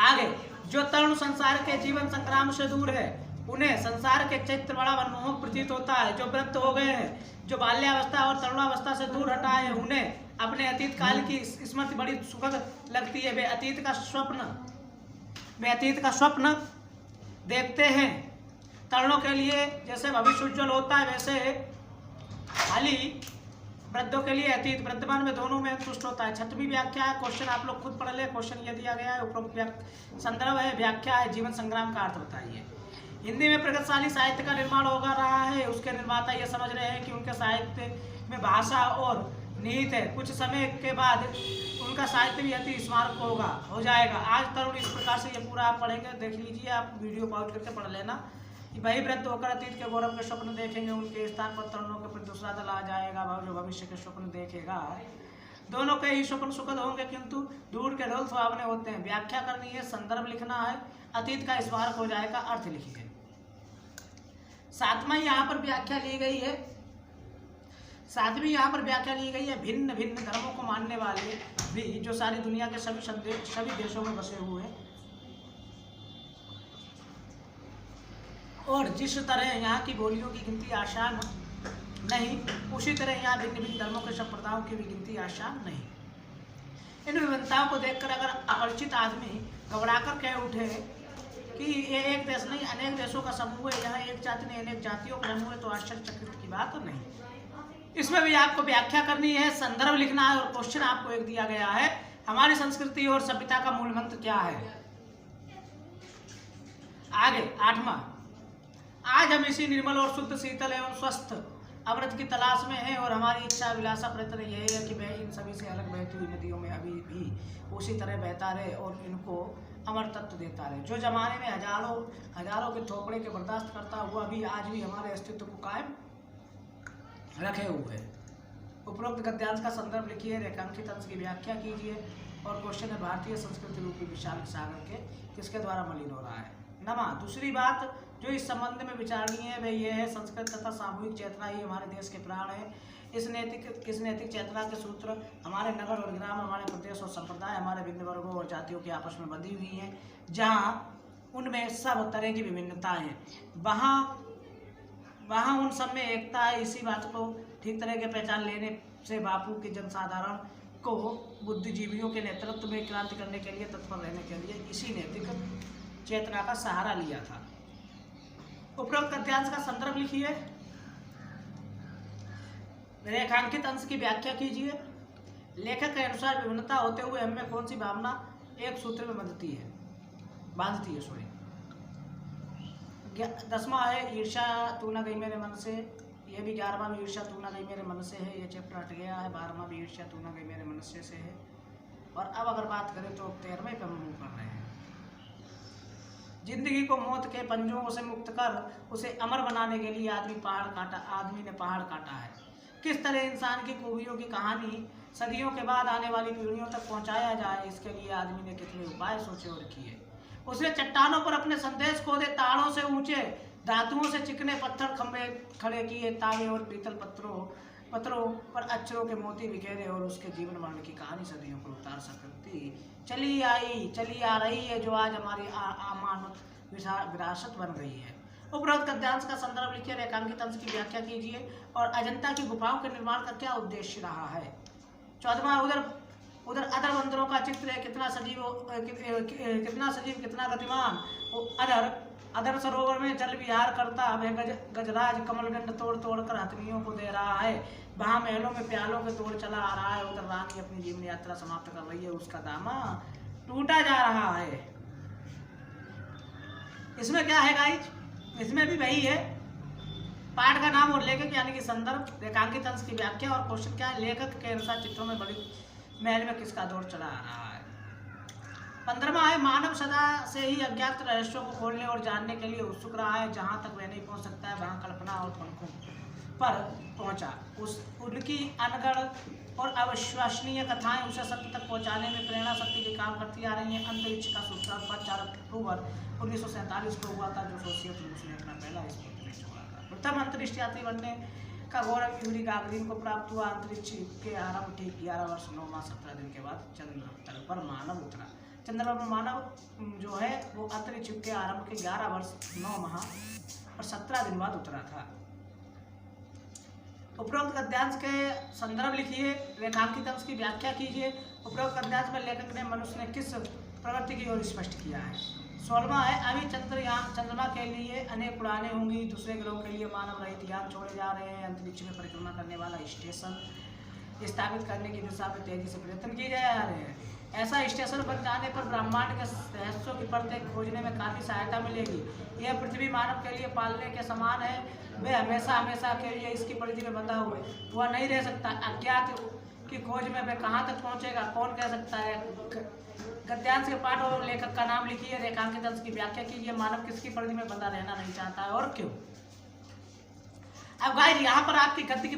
आगे, जो तरुण संसार के जीवन संग्राम से दूर है, उन्हें संसार के चैत्र बड़ा मनमोहक प्रतीत होता है। जो वृद्ध हो गए हैं, जो बाल्यावस्था और तरुणावस्था से दूर हटा है, उन्हें अपने अतीत काल की स्मृति बड़ी सुखद लगती है। वे अतीत का स्वप्न देखते हैं। तरुणों के लिए जैसे भविष्य उज्ज्वल होता है, वैसे हाली वृद्धों के लिए अतीत वर्तमान में दोनों में तुष्ट होता है। छठवीं व्याख्या है, क्वेश्चन आप लोग खुद पढ़ ले। क्वेश्चन ये दिया गया है, उपरोक्त संदर्भ है, व्याख्या है, जीवन संग्राम का अर्थ बताइए। हिंदी में प्रगतिशाली साहित्य का निर्माण होगा रहा है। उसके निर्माता ये समझ रहे हैं कि उनके साहित्य में भाषा और निहित है। कुछ समय के बाद उनका साहित्य भी अति स्मारक हो जाएगा। आज तरुण इस प्रकार से ये पूरा आप पढ़ेंगे, देख लीजिए, आप वीडियो पॉज करके पढ़ लेना। वही वृद्ध होकर अतीत के गौरव के स्वप्न देखेंगे, उनके स्थान पर तरुणों के प्रति दूसरा दल आ जाएगा जो भविष्य के स्वप्न देखेगा। दोनों के ही स्वप्न सुखद होंगे, किंतु दूर के ढोल सुहावने होते हैं। व्याख्या करनी है, संदर्भ लिखना है, अतीत का स्मारक हो जाएगा, अर्थ लिखिए। सातवां यहाँ पर व्याख्या ली गई है, सातवीं यहाँ पर व्याख्या ली गई है, भिन्न भिन्न धर्मों को मानने वाले भी जो सारी दुनिया के सभी देशों में बसे हुए हैं, और जिस तरह यहाँ की बोलियों की गिनती आसान नहीं, उसी तरह यहाँ भिन्न भिन्न धर्मों के संप्रदायों की भी गिनती आसान नहीं। इन विभिन्नताओं को देखकर अगर अपरिचित आदमी घबराकर कह उठे कि ये एक देश नहीं अनेक देशों का समूह है, यहाँ एक जाति नहीं अनेक जातियों का समूह है, तो आश्चर्यचकित की बात नहीं। इसमें भी आपको व्याख्या करनी है, संदर्भ लिखना है, और क्वेश्चन आपको एक दिया गया है, हमारी संस्कृति और सभ्यता का मूल मंत्र क्या है। आगे आठवां, आज हम इसी निर्मल और शुद्ध शीतल एवं स्वस्थ अमृत की तलाश में हैं, और हमारी इच्छा अभिलाषा प्रयत्न यही है कि वह इन सभी से अलग बहती हुई नदियों में अभी भी उसी तरह बहता रहे और इनको अमर तत्व देता रहे। जो जमाने में हजारों के थोपड़े के बर्दाश्त करता हुआ भी आज भी हमारे अस्तित्व को कायम रखे हुए। उपरोक्त गद्यांश का संदर्भ लिखिए, रेखांकित अंश की व्याख्या कीजिए, और क्वेश्चन है, भारतीय संस्कृति रूपी विशाल सागर के किसके द्वारा मलिन हो रहा है। नमा, दूसरी बात जो इस संबंध में विचारणीय है वह यह है, संस्कृत तथा सामूहिक चेतना ही हमारे देश के प्राण है। इस नैतिक चेतना के सूत्र हमारे नगर और ग्राम, हमारे प्रदेश और संप्रदाय, हमारे भिन्न वर्गों और जातियों के आपस में बंधी हुई हैं, जहाँ उनमें सब तरह की विभिन्नताएं हैं, वहाँ उन सब में एकता है। इसी बात को ठीक तरह के पहचान लेने से बापू के जनसाधारण को बुद्धिजीवियों के नेतृत्व में क्रांति करने के लिए तत्पर रहने के लिए इसी नैतिक चेतना का सहारा लिया था। उपरोक्त गद्यांश का संदर्भ लिखिए, रेखांकित अंश की व्याख्या कीजिए। लेखक के अनुसार विभिन्नता होते हुए हमें कौन सी भावना एक सूत्र में बांधती है सॉरी। 10वां है ईर्ष्या तू न गई मेरे मन से, ये भी 11वां भी ईर्ष्या तू न गई मेरे मन से है, ये चैप्टर हट गया है। 12वां भी ईर्ष्या तू न गई मेरे मन से है। और अब अगर बात करें तो 13वें पे हम मूव कर रहे हैं। जिंदगी को मौत के पंजों से मुक्त कर उसे अमर बनाने के लिए आदमी ने पहाड़ काटा है। किस तरह इंसान की खूबियों की कहानी सदियों के बाद आने वाली पीढ़ियों तक पहुंचाया जाए, इसके लिए आदमी ने कितने उपाय सोचे और किए। उसने चट्टानों पर अपने संदेश खोदे, ताड़ों से ऊंचे धातुओं से चिकने पत्थर खंभे खड़े किए, तागे और पीतल पत्थरों पर अक्षरों के मोती बिखेरे और उसके जीवन मरण की कहानी सदियों पर उतार सकती चली आ रही है, जो आज हमारी अमानत विरासत बन गई है। उपरोक्त गद्यांश का संदर्भ लिखिए, रेखांकित अंश की व्याख्या कीजिए और अजंता की गुफाओं के निर्माण का क्या उद्देश्य रहा है। 14वां उधर अदर बंदरों का चित्र है, कितना सजीव कितना गतिमान। अदर सरोवर में जल विहार करता वह गजराज कमलगंड तोड़ कर हथनियों को दे रहा है। वहां महलों में प्यालों के तोड़ चला आ रहा है। उधर रानी अपनी जीवन यात्रा समाप्त कर रही है, उसका दामा टूटा जा रहा है। इसमें क्या है गाइज, इसमें भी वही है। पाठ का नाम और लेखक यानी कि संदर्भ, रेखांकित अंश की व्याख्या और क्वेश्चन क्या है, लेखक के अनुसार चित्रों में बड़ी महल में किसका दौर चला आ रहा है। 15वां है मानव सदा से ही अज्ञात रहस्यों को खोलने और जानने के लिए उत्सुक रहा है। जहां तक वह नहीं पहुंच सकता है वहां कल्पना और पंखों पर पहुंचा। उनकी अनगढ़ और अविश्वसनीय कथाएं उसे सत्य तक पहुंचाने में प्रेरणा शक्ति के काम करती आ रही हैं। अंतरिक्ष का सूत्रपात 4 अक्टूबर 1947 को हुआ था, जो सोवियत रूस ने अपना पहला स्पुतनिक छोड़ा था। प्रथम अंतरिक्ष यात्री बनने का गौरव यूरी गागरिन को प्राप्त हुआ। अंतरिक्ष के आरंभ ठीक 11 वर्ष 9 माह 17 दिन के बाद चंद्र पर मानव उतरा। चंद्रमा पर मानव जो है वो अंतरिक्ष के आरंभ के 11 वर्ष 9 माह और 17 दिन बाद उतरा था। उपरोक्त गद्यांश के संदर्भ लिखिए, रेखांकित अंश की व्याख्या कीजिए। उपरोक्त गद्यांश में लेखक ने मनुष्य ने किस प्रवृत्ति की ओर स्पष्ट किया है। 16वां है अभी चंद्रमा के लिए अनेक उड़ानें होंगी, दूसरे ग्रहों के लिए मानव रहित यान छोड़े जा रहे हैं। अंतरिक्ष में परिक्रमा करने वाला स्टेशन स्थापित करने की दिशा में तेजी से प्रयत्न किए जा रहे हैं। ऐसा स्टेशन बन जाने पर ब्रह्मांड के रहस्यों की परतें खोजने में काफ़ी सहायता मिलेगी। यह पृथ्वी मानव के लिए पालने के समान है। वह हमेशा के लिए इसकी परिधि में बंधा हुआ नहीं रह सकता। अज्ञात की खोज में वह कहाँ तक पहुँचेगा कौन कह सकता है। गद्यांश के पाठ और लेखक का नाम लिखिए, रेखांकित अंश की व्याख्या कीजिए। मानव किसकी परिधि में बंधा रहना नहीं चाहता है और क्यों। अब गाइस यहाँ पर आपकी गद्य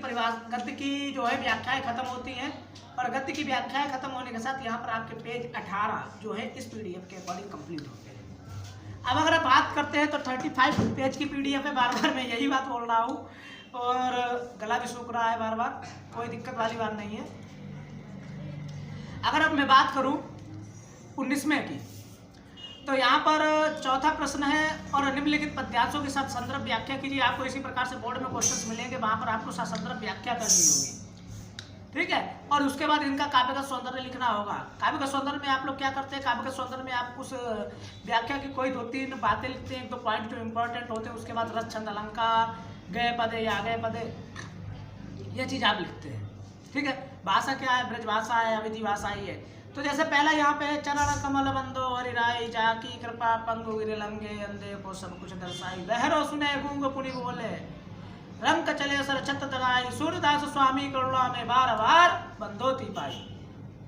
की जो है व्याख्याएं खत्म होती हैं और गद्य की व्याख्याएं खत्म होने के साथ यहाँ पर आपके पेज 18 जो है इस पीडीएफ के अकॉर्डिंग कंप्लीट होते हैं। अब अगर आप बात करते हैं तो 35 पेज की पीडीएफ है। बार बार मैं यही बात बोल रहा हूँ और गला भी सूख रहा है बार बार, कोई दिक्कत वाली बात नहीं है। अगर अब मैं बात करूँ 19वें की, तो यहाँ पर चौथा प्रश्न है और निम्नलिखित पद्यांशों के साथ संदर्भ व्याख्या कीजिए। आपको इसी प्रकार से बोर्ड में क्वेश्चंस मिलेंगे, वहाँ पर आपको संदर्भ व्याख्या करनी होगी, ठीक है। और उसके बाद इनका काव्य का सौंदर्य लिखना होगा। काव्य का सौंदर्य में आप लोग क्या करते हैं, काव्य का सौंदर्य में आप उस व्याख्या की कोई 2-3 बातें लिखते हैं, 1-2 पॉइंट जो इंपॉर्टेंट होते हैं। उसके बाद रस छंद अलंकार, गए पदे या गए पदे, ये चीज़ आप लिखते हैं, ठीक है। भाषा क्या है, ब्रज भाषा है, अवधि भाषा ही है। तो जैसे पहला यहाँ पे चरण कमल बंदो हरिराई जाकी कृपा पंगु गिरे लंगे अंधे को सब कुछ दर्शाई बहरो सुने गूंग पुनि बोले रंग चले सर छत दराई सूर्यदास स्वामी करुणा में बार बार बंदोती पाई।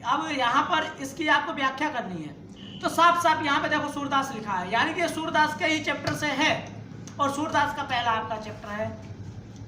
अब यहाँ पर इसकी आपको व्याख्या करनी है। तो साफ साफ यहाँ पे देखो सूरदास लिखा है, यानी कि सूरदास के ही चैप्टर से है और सूरदास का पहला आपका चैप्टर है,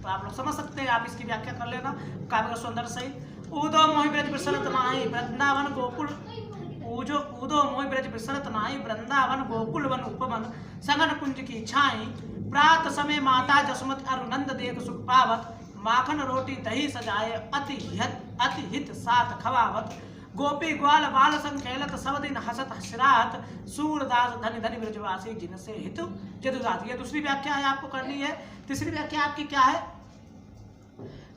तो आप लोग समझ सकते हैं। आप इसकी व्याख्या कर लेना काव्य का सौंदर्य सहित। उदो मोहि ब्रज बिसरत नाहि वृंदावन गोकुल उदो मोहि ब्रज बिसरत नाहि वृंदावन गोकुल वन उपवन सघन कुंज की छाई प्रात समय माता जसमत अरुनंद देख सुख पावत माखन रोटी दही सजाए अति हित साथ खवावत गोपी ग्वाल बाल संग खेलत सब दिन हसत हसरात सूरदास धनि धनि ब्रजवासी जिनसे हित जदुदात। ये दूसरी व्याख्या है आपको करनी है। तीसरी व्याख्या आपकी क्या है,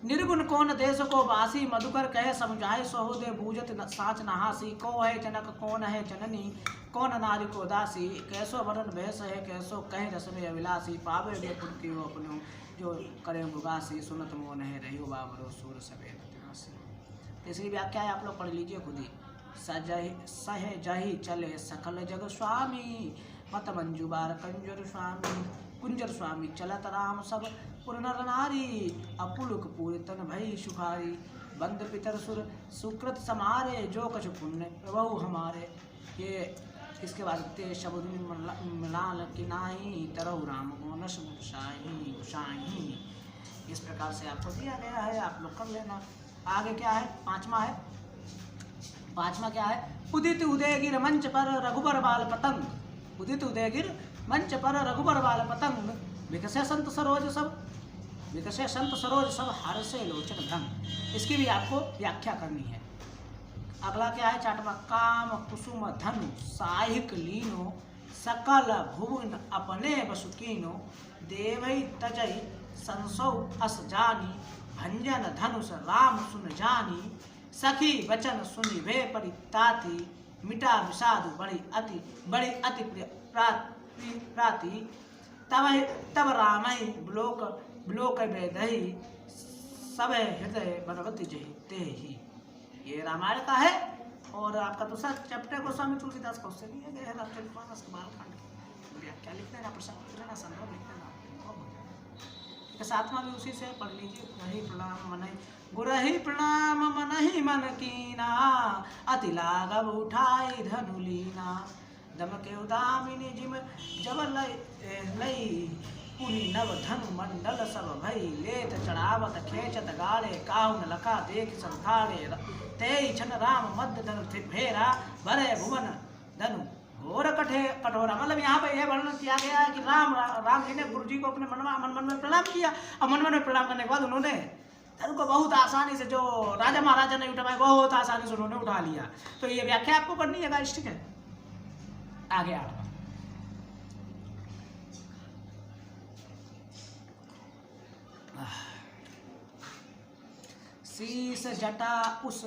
निर्गुण कौन देश को वासी मधुकर कहे समझाए सहोदय बूझत साच नहासी को है जनक कौन है जननी कौन नारी को दासी कैसो वरण भैस है कैसो कहे रस में अभिलाषी पावे गे पुन की हो अपनो जो करे मुगासी सुनत मोन है रहियो बाबरो सूर सवेद तिहासी। तीसरी व्याख्या है आप लोग पढ़ लीजिए खुद ही। सहजहि चले सकल जग स्वामी। मत मंजुबार कंजर स्वामी, कुंजर स्वामी चलत राम सब पुर नर नारी। अपुलुक पूर तन भई सुखारी, बंद पितर सुर सुकृत समारे। जो कछ पुण्य प्रभु हमारे। ये इसके बाद ते शब्द मिलाल कि नाही, तरहु राम गोनस गुसाही गुसाही। इस प्रकार से आपको दिया गया है, आप लोग कर लेना। आगे क्या है, पांचवा है। पांचवा क्या है, उदित उदयगिर मंच पर रघुबर बाल पतंग। उदित उदयगिर मंच पर रघुबर बाल पतंग। विकसे संत सरोज सब, विकसे संत सरोज सब, हर्षे लोचन भ्रंग। इसकी भी आपको व्याख्या करनी है। अगला क्या है, चाटवा। काम कुसुम धनु साहिक लीनो, सकल भुवन अपने बसुकीनो। देवई तजई संसौ अस जानी, भंजन धनुष राम सुन जानी। सखी वचन सुनि वे परिताती, मिटा विषाद बड़ी अति प्राति। तब रामई ब्लोक वेदहि, सब हृदय बनवती जहिते ही। ये रामायण का है। और आपका दूसरा चैप्टर गोस्वामी तुलसीदास को उससे दिया गया है, रामचरितमानस के बालकांड की व्याख्या लिख लेना, प्रसंग लिख लेना, संदर्भ लिख लेना। सातवां भी उसी से पढ़ लीजिए। गुरहि प्रणाम मनहि, गुरहि प्रणाम मनहि मन कीना। अति लाघव उठाई धनु लीना, दमके उदामिनी जिम जब लई। पुनि नव धनु मंडल सब भई, लेत चढ़ावत खेचत गाड़े। काहु न लखा देख सब धाड़े, तेई छन राम मध्य धनु फेरा। भरे भुवन धनु घोर कठोरा। मतलब यहाँ पे यह वर्णन किया गया है कि राम जी ने गुरु जी को अपने मन में प्रणाम किया, और मन में प्रणाम करने के बाद उन्होंने धनु को बहुत आसानी से, जो राजा महाराजा ने उठाया, बहुत आसानी से उन्होंने उठा लिया। तो ये व्याख्या आपको करनी है गाइस, ठीक है। आगे आठवां। शीस जटा उस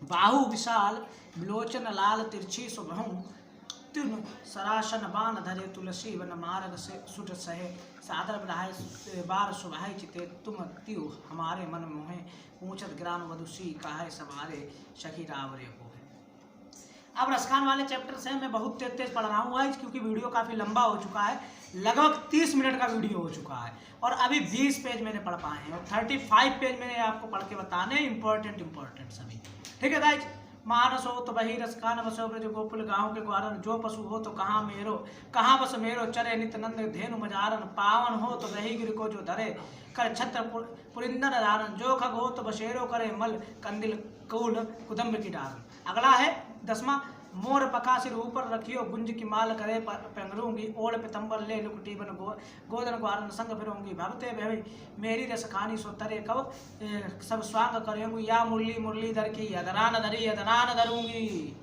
बाहु विशाल, लोचन लाल तिरछी सुभहु। तुम सरासन बाण धरे, तुलसी वन मार्ग से सुट सहे। सादर बढ़ाए बार सुभाई चिते, तुम त्यू हमारे मन मोहे। ऊंचत ग्राम वधुसी काहे सवारे, सखी रावरे को है। अब रसखान वाले चैप्टर से मैं बहुत तेज पढ़ रहा हूँ गाइस, क्योंकि वीडियो काफ़ी लंबा हो चुका है। लगभग 30 मिनट का वीडियो हो चुका है, और अभी 20 पेज मैंने पढ़ पाए हैं, और 35 पेज मैंने आपको पढ़ के बताने इंपॉर्टेंट सभी, ठीक है गाइस। मानस हो तो बही रस कान बसो ब्रज गोकुल, गाँव के ग्वारन। जो पशु हो तो कहाँ बस मेरो, चरे नित नंद धेनु मजारन। पावन हो तो रही गिर को जो धरे, कर छत्र पुरिंदर धारन। जो खग हो तो बशेरो करे, मल कंदिल कूल कुदम्ब की डारन। अगला है 10वां। मोर पका सिर ऊपर रखियो, गुंज की माल करे पेंगरूंगी। ओढ़ पितंबर ले लुकटी बन गोदन ग्वारन, संग फिरूंगी। भवते भय मेरी रस खानी, सो तरे कब सब स्वांग करेंगी। या मुरली मुरलीधर की, अदरान धरी अदरान धरूंगी।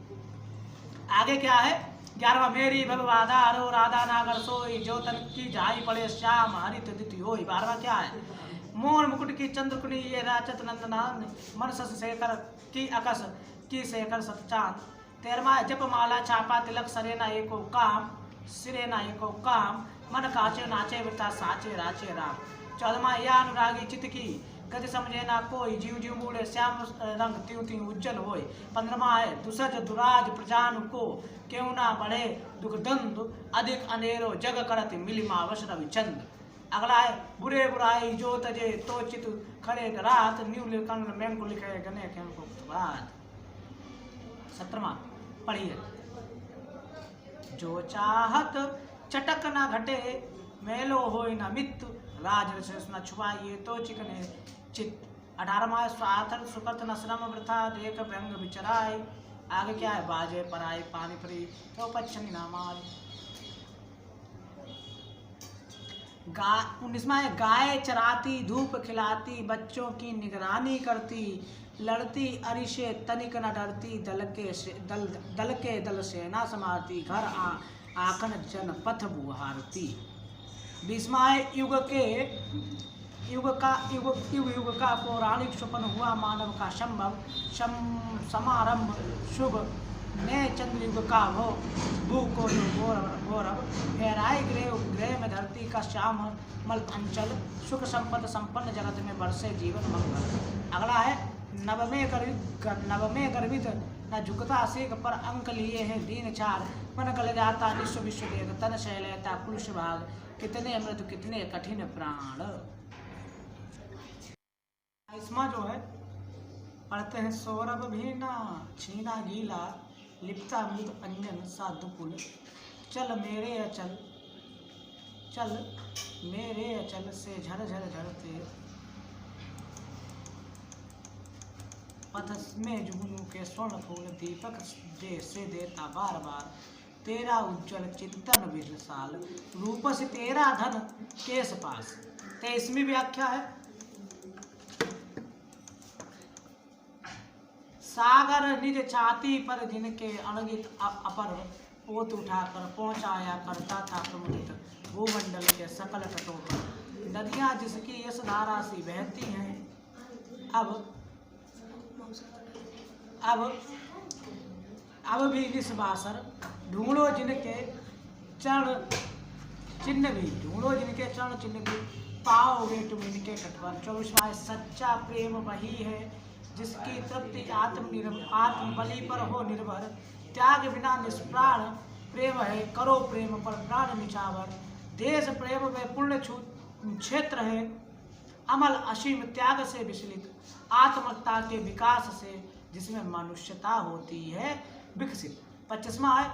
आगे क्या है, 11वां। मेरी भगवादा रो राधा नागर सोई, जो तन की जाई पड़े श्याम हरित दिति होई। 12वां क्या है, मोर मुकुट की चंद्रकुनी, ये राचत नंदनान। मन सस शेखर की अकस की शेखर सतचांद। 13वां। जप माला छापा तिलक, सरेना एको काम, सिरेना एको काम। मन काचे नाचे वृता, साचे राचे राम। 14वां। या अनुरागी चित की, गति समझे ना कोई। जीव जीव मूड़े श्याम रंग, त्यों त्यों उज्जवल होय। 15वां है। दुसज दुराज प्रजान को, क्यों ना बढ़े दुख दंद। अधिक अनेरो जग करत, मिली मावश रवि चंद। अगला है, बुरे बुराई जो तजे, तो चित खड़े रात। न्यू कंग में को लिखे गने के बाद। 17वां पढ़िए। जो चाहत चटक न घटे, मेलो होय न मित। राज रस न छुपाइए, तो चिकने चित। 18वां। स्वार्थ सुकृत न श्रम वृथा, देख व्यंग विचराय। आगे क्या है, बाजे पराई पानी परी, तो पच्छनी ना मार। 19वां है। गाय चराती धूप खिलाती, बच्चों की निगरानी करती। लड़ती अरिशे तनिक न डरती, दल के दल सेना समारती। घर आखन जन पथ बुहारती। 20वां है। युग का पौराणिक स्वप्न हुआ, मानव का समारंभ शुभ। ने चंद्र युग का भू को जो गौरव। फेराए गृह में धरती का श्याम मल अंचल। सुख संपद संपन्न जगत में बरसे जीवन मंगल। अगला है, नवमे गर्भित न झुकता सीख पर अंक लिए हैं दीन चार, मन गल जाता निश्व विश्व देख, तन शय लेता पुरुष भाग, कितने अमृत कितने कठिन प्राण। इसमें जो है पढ़ते हैं, सौरभ भी ना छीना गीला, लिपता मृत अंजन सा दुपुल, चल मेरे अचल चल मेरे अचल से झर झर झरते, पथ में जुगनू के स्वर्ण फूल, दीपक दे से देता बार बार, तेरा उज्जवल चिंतन विशाल, रूप से तेरा धन केस पास। 23वीं व्याख्या है, सागर निज छाती पर जिनके अणगित अपर, पोत उठाकर पहुंचाया करता था प्रमुदित, भूमंडल के सकल तटों पर, नदियां जिसकी यश धारा सी बहती हैं, अब भी निस्वासर, ढूंढो जिनके चरण चिन्ह भी, ढूंढो जिनके चरण चिन्ह भी, पाओगे तुम इनके तट पर। 24वां, सच्चा प्रेम वही है जिसकी तृप्ति आत्म बलि पर हो निर्भर, त्याग बिना निष्प्राण प्रेम है, करो प्रेम पर प्राण निछावर, देश प्रेम में पुण्य क्षेत्र है, अमल असीम त्याग से विचलित, आत्मकता के विकास से जिसमें मनुष्यता होती है विकसित। 25वां है,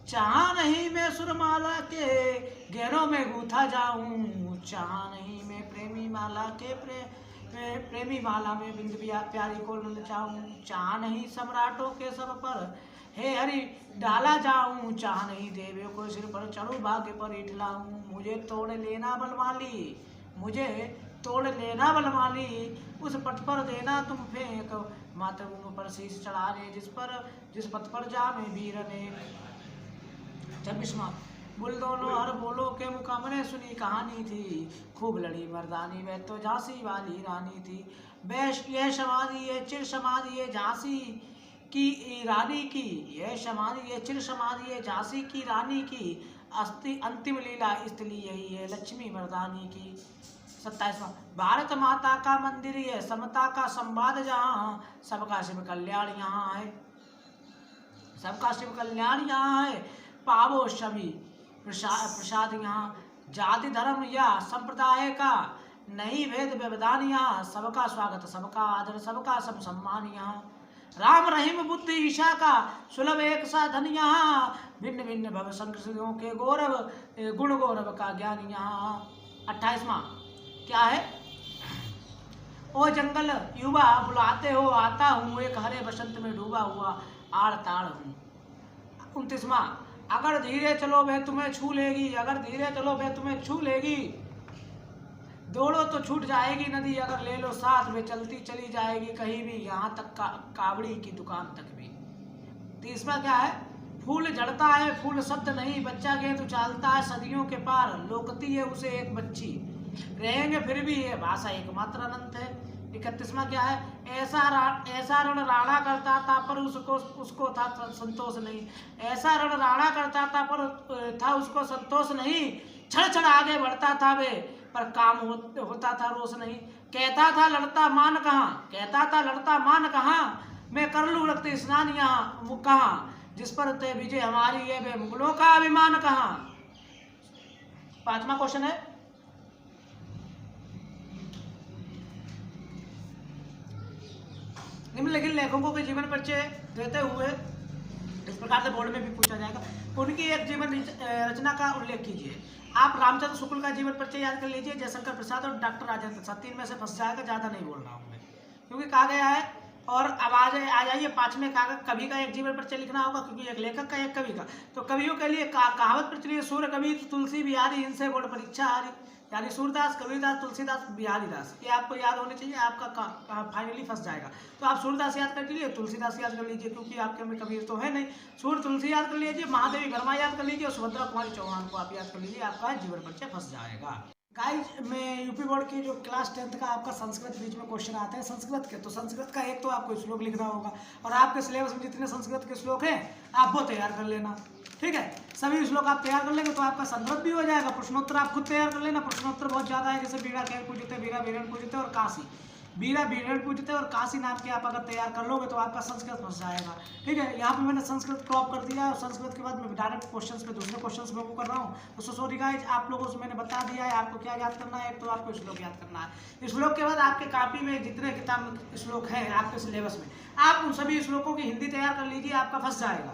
चाह नहीं मैं सुरमाला के गहरों में गूथा जाऊं, चाह नहीं मैं प्रेमी माला के प्रेमी माला में बिंद प्यारी को ललचाऊं, चाह नहीं सम्राटों के सब पर हे हरि डाला जाऊं, चाह नहीं देवियों को सिर पर चढ़ू भाग्य पर इठलाऊं, मुझे तोड़ लेना बलवाली, मुझे तोड़ लेना बलवाली, उस पथ पर देना तुम फेंक, मातृभूमि पर शीश चढ़ाने जिस पथ पर जा में वीर ने। 26वां, बुल दोनों हर बोलो के मुकामने सुनी कहानी थी, खूब लड़ी मर्दानी वह तो झांसी वाली रानी थी, बैश यह समाधि ये चिर समाधि ये झांसी की रानी की, यह समाधि ये चिर समाधि ये झांसी की रानी की, अस्थि अंतिम लीला इसलिए यही है लक्ष्मी मर्दानी की। 27वां, भारत माता का मंदिर ये समता का संवाद जहाँ, सबका शिव कल्याण यहाँ है, सबका शिव कल्याण यहाँ है, पावो सभी प्रसाद यहाँ, जाति धर्म या संप्रदाय का नहीं भेद व्यवधान यहाँ, सबका स्वागत सबका आदर सबका सब सम्मान यहाँ, राम रहीम बुद्ध ईशा का सुलभ एक साधन यहाँ, भिन्न भिन्न भव संस्कृतियों के गौरव गुण गौरव का ज्ञान यहाँ। 28वां क्या है, ओ जंगल युवा बुलाते हो आता हूँ, एक हरे बसंत में डूबा हुआ आड़ ताड़ हूँ। 29वां, अगर धीरे चलो वह तुम्हें छू लेगी, अगर धीरे चलो वह तुम्हें छू लेगी, दौड़ो तो छूट जाएगी नदी, अगर ले लो साथ में चलती चली जाएगी कहीं भी, यहाँ तक कावड़ी की दुकान तक भी। 30वां क्या है, फूल झड़ता है फूल शब्द नहीं, बच्चा गेंद उछालता है सदियों के पार, लोकती है उसे एक बच्ची, रहेंगे फिर भी ये भाषा एकमात्र अनंत है। 31वां क्या है, ऐसा रण राणा करता था पर उसको था संतोष नहीं, ऐसा रण राणा करता था पर था उसको संतोष नहीं, क्षण क्षण आगे बढ़ता था वे पर काम होता था रोष नहीं, कहता था लड़ता मान कहाँ, कहता था लड़ता मान कहाँ, मैं कर लूँ रक्त स्नान यहाँ कहाँ, जिस पर तय विजय हमारी है वे मुगलों का अभिमान कहाँ। 5वां क्वेश्चन है, निम्नलिखित लेखकों के जीवन परिचय देते हुए इस प्रकार से बोर्ड में भी पूछा जाएगा, उनकी एक जीवन रचना का उल्लेख कीजिए। आप रामचंद्र शुक्ल का जीवन परिचय याद कर लीजिए, जयशंकर प्रसाद और डॉक्टर राजेंद्र प्रसाद, 3 में से फंस जाएगा, ज़्यादा नहीं बोल रहा हूँ मैं क्योंकि कहा गया है। और अब आ जाइए 5वें कवि का एक जीवन परिचय लिखना होगा क्योंकि एक लेखक का एक कवि का, तो कवियों के लिए कहावत प्रचलित सूर्य कवि तुलसी बिहारी इनसे बोर्ड परीक्षा आ रही, यानी सूरदास कबीरदास तुलसीदास बिहारी दास, ये आपको याद होने चाहिए, आपका फाइनली फंस जाएगा। तो आप सूरदास याद कर लीजिए, तुलसीदास याद कर लीजिए क्योंकि आपके में कबीर तो है नहीं, सूर्य तुलसी याद कर लीजिए, महादेवी वर्मा याद कर लीजिए और सुभद्रा कुमारी चौहान को आप याद कर लीजिए, आपका जीवन परिचय फंस जाएगा। गाइस, मैं यूपी बोर्ड की जो क्लास 10th का आपका संस्कृत बीच में क्वेश्चन आते हैं संस्कृत के, तो संस्कृत का एक तो आपको श्लोक लिखना होगा और आपके सिलेबस में जितने संस्कृत के श्लोक हैं आप वो तैयार कर लेना, ठीक है। सभी श्लोक आप तैयार कर लेंगे तो आपका संस्कृत भी हो जाएगा। प्रश्नोत्तर आप खुद तैयार कर लेना, प्रश्नोत्तर बहुत ज़्यादा है, जैसे बीड़ा खैर पूछते हैं, बीड़ा बीरण पूछते हैं और काशी, बीरा बीरण पूछते और काशी नाम के आप अगर तैयार कर लोगे तो आपका संस्कृत फंस जाएगा। ठीक है, यहाँ पे मैंने संस्कृत क्रॉप कर दिया और संस्कृत के बाद मैं डायरेक्ट क्वेश्चंस पे दूसरे क्वेश्चंस में वो कर रहा हूँ। तो सॉरी गाइस, आप लोगों से मैंने बता दिया है आपको क्या याद करना है। तो आपको श्लोक याद करना है। श्लोक के बाद आपके कॉपी में जितने किताब श्लोक हैं आपके सिलेबस में, आप उन सभी श्लोकों की हिंदी तैयार कर लीजिए, आपका फंस जाएगा,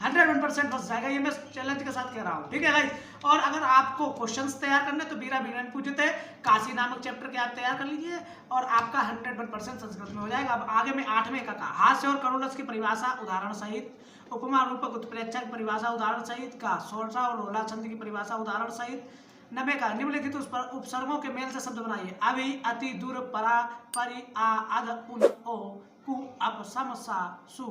101% फंस जाएगा। ये मैं चैलेंज के साथ कह रहा हूँ। ठीक है गाइस, और अगर आपको क्वेश्चंस तैयार करने तो बीरा बीरन पूछते काशी नामक चैप्टर के आप तैयार कर लीजिए और आपका 101% संस्कृत में हो जाएगा। अब आगे में 8वें का हास्य और करुणरस की परिभाषा उदाहरण सहित, उपमा रूपक उत्प्रेक्षा की परिभाषा उदाहरण सहित का, सोरसा और रोला छंद की परिभाषा उदाहरण सहित। 90 का निम्नलिखित उपसर्गों के मेल से शब्द बनाइए। अभी, अति, दूर, परा, परि, आ, अध, उन, ओ, कु, अब, सम, सा, सु,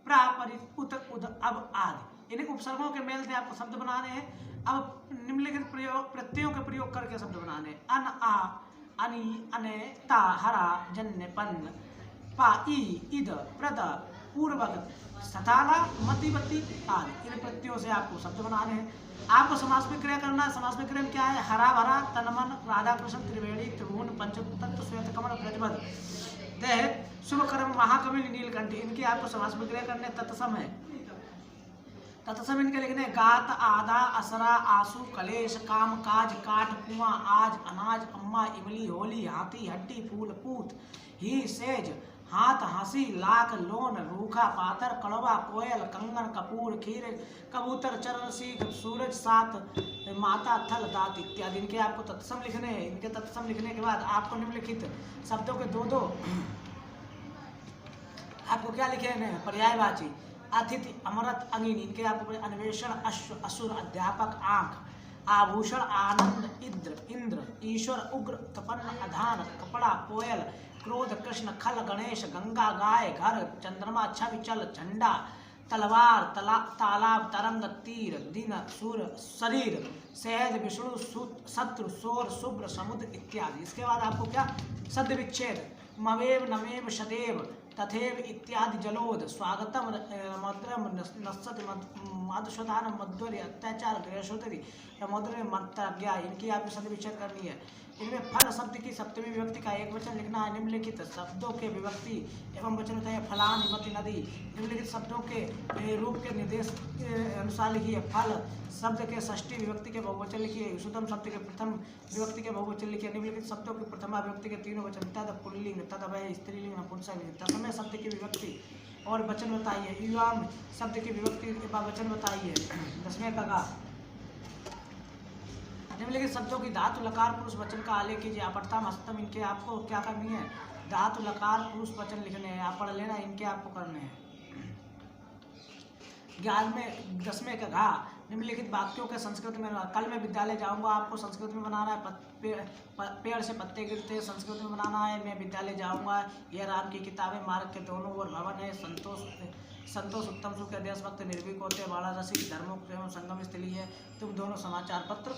प्रा, परि, उत, उद, अब आदि। इन उपसर्गों के मेल से आपको शब्द बनाने हैं। अब निम्नलिखित प्रत्ययों के प्रयोग करके शब्द बनाने। अन, आ, अनि, अने, ता, हरा, जन्य, पन्न, पा, ई, इद, प्रद, पूर्वक, सताला, मतिवती आदि। इन प्रत्ययों से आपको शब्द बनाने हैं। आपको समास में क्रिया करना है। समास में क्रिया क्या है? हरा भरा, तनमन, राधा कृष्ण, त्रिवेणी, त्रिभुवन, पंचतत्व, श्वेत कमल, प्रतिबद्ध, देह, शुभ कर्म, महाकवि, नीलकंठी। इनकी आपको समास में क्रिया करने। तत्सम है, तत्सम इनके लिखने गात, आधा, असरा, आंसू, कलेश, काम, काज, काठ, कुआं, आज, अनाज, अम्मा, इमली, होली, हाथी, हड्डी, फूल, पूत, ही, सेज, हाथ, हंसी, लाख, लोन, रूखा, पातर, कड़वा, कोयल, कंगन, कपूर, खीर, कबूतर, चरण, सीख, सूरज, सात, माता, थल, दात इत्यादि। इनके आपको तत्सम लिखने हैं। इनके तत्सम लिखने के बाद आपको निम्नलिखित शब्दों के दो आपको क्या लिखे हैं? पर्यायवाची। अतिथि, अमृत, अंगिनी। इनके आपको अन्वेषण, अश्व, असुर, अध्यापक, आंख, आभूषण, आनंद, इंद्र, ईश्वर, उग्र, तपन्न, अधान, कपड़ा, कोयल, क्रोध, कृष्ण, खल, गणेश, गंगा, गाय, घर, चंद्रमा, छवि, चल, झंडा, तलवार, तालाब, तरंग, तीर, दिन, सूर्य, शरीर, सहज, विष्णु, शत्रु, शोर, शुभ्र, समुद्र इत्यादि। इसके बाद आपको क्या? शब्द विच्छेद। मवेव, नमेव, सदैव, तथेव इत्यादि। जलोद, स्वागतम, मद्रम, नस्सत, माधुशोधान, मध्वर्य, अत्याचार, गृहशोधरी, समुद्र, मंत्रज्ञा। इनकी आपको शब्द विच्छेद करनी है। इनमें फल शब्द की सप्तमी विभक्ति का एक वचन लिखना है। निम्नलिखित शब्दों के विभक्ति एवं वचन होता है। फलान, हिमति, नदी। निम्नलिखित शब्दों के रूप के निर्देश अनुसार लिखिए। फल शब्द के षष्ठी विभक्ति के बहुवचन लिखिए। सुतम शब्द के प्रथम विभक्ति के बहुवचन लिखिए। निम्नलिखित शब्दों के प्रथमा विभक्ति के तीनों वचन। तद पुल्लिंग, तद अभय, स्त्रीलिंग, नपुंसकलिंग। दसवें शब्द की विभक्ति और वचन बताइए। युवाम शब्द की विभक्ति व वचन बताइए। 10वें का निम्नलिखित शब्दों की धातु लकार पुरुष वचन का आलेख कीजिए। अपरतम, हस्तम। इनके आपको क्या करनी है? धातु लकार पुरुष वचन लिखने हैं। आप पढ़ लेना, इनके आपको करने हैं। 10वें का घा निम्नलिखित वाक्यों के संस्कृत में। कल मैं विद्यालय जाऊंगा, आपको संस्कृत में बनाना है। पेड़ से पत्ते गिरते हैं, संस्कृत में बनाना है। मैं विद्यालय जाऊंगा, यह राम की किताबें, मार्ग के दोनों ओर भवन है। संतोष उत्तम सुख के देशभक्त निर्भीक होते हैं। वाराणसी धर्मों प्रेम संगम स्थली है। तुम दोनों समाचार पत्र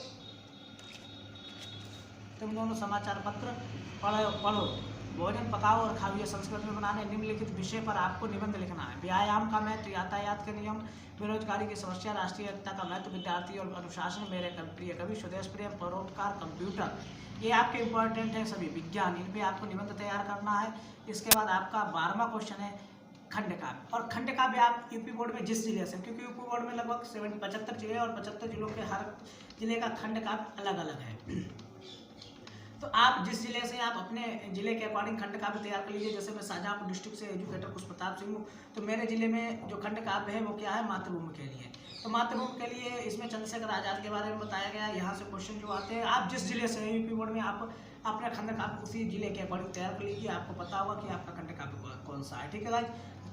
पढ़ो। भोजन पकाओ और खाओ। संस्कृत में बनाने। निम्नलिखित विषय पर आपको निबंध लिखना है। व्यायाम का महत्व, यातायात के नियम, बेरोजगारी की समस्या, राष्ट्रीय एकता का महत्व, विद्यार्थी और अनुशासन, मेरे प्रिय कवि, स्वदेश प्रेम, परोपकार, कंप्यूटर। ये आपके इंपॉर्टेंट है सभी। विज्ञान, इन पे आपको निबंध तैयार करना है। इसके बाद आपका 12वां क्वेश्चन है खंड काव्य। और खंड काव्य आप यूपी बोर्ड में जिस जिले से, क्योंकि यूपी बोर्ड में लगभग 75 जिले और 75 जिलों के हर जिले का खंड काव्य अलग अलग है। तो आप जिस जिले से आप अपने जिले के अकॉर्डिंग खंड काव्य तैयार कर लीजिए। जैसे मैं शाहजहाँपुर डिस्ट्रिक्ट से एजुकेटर पुष्पप्रताप सिंह हूँ, तो मेरे जिले में जो खंड काव्य है वो क्या है? मातृभूमि के लिए। तो मातृभूमि के लिए इसमें चंद्रशेखर आजाद के बारे में बताया गया है। यहाँ से क्वेश्चन जो आते हैं, आप जिस जिले से यूपी बोर्ड में आप अपना खंड काव्य उसी जिले के अकॉर्डिंग तैयार कर लीजिए। आपको पता होगा कि आपका खंड काव्य कौन सा है। ठीक है guys,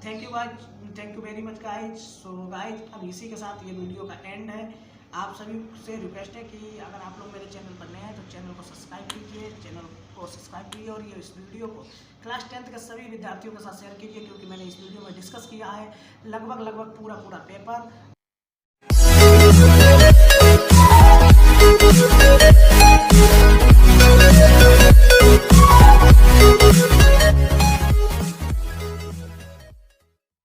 thank you very much guys. So guys, अब इसी के साथ ये वीडियो का एंड है। आप सभी से रिक्वेस्ट है कि अगर आप लोग मेरे चैनल पर नए हैं तो चैनल को सब्सक्राइब कीजिए और ये इस वीडियो को क्लास 10th के सभी विद्यार्थियों के साथ शेयर कीजिए, क्योंकि मैंने इस वीडियो में डिस्कस किया है लगभग पूरा पेपर।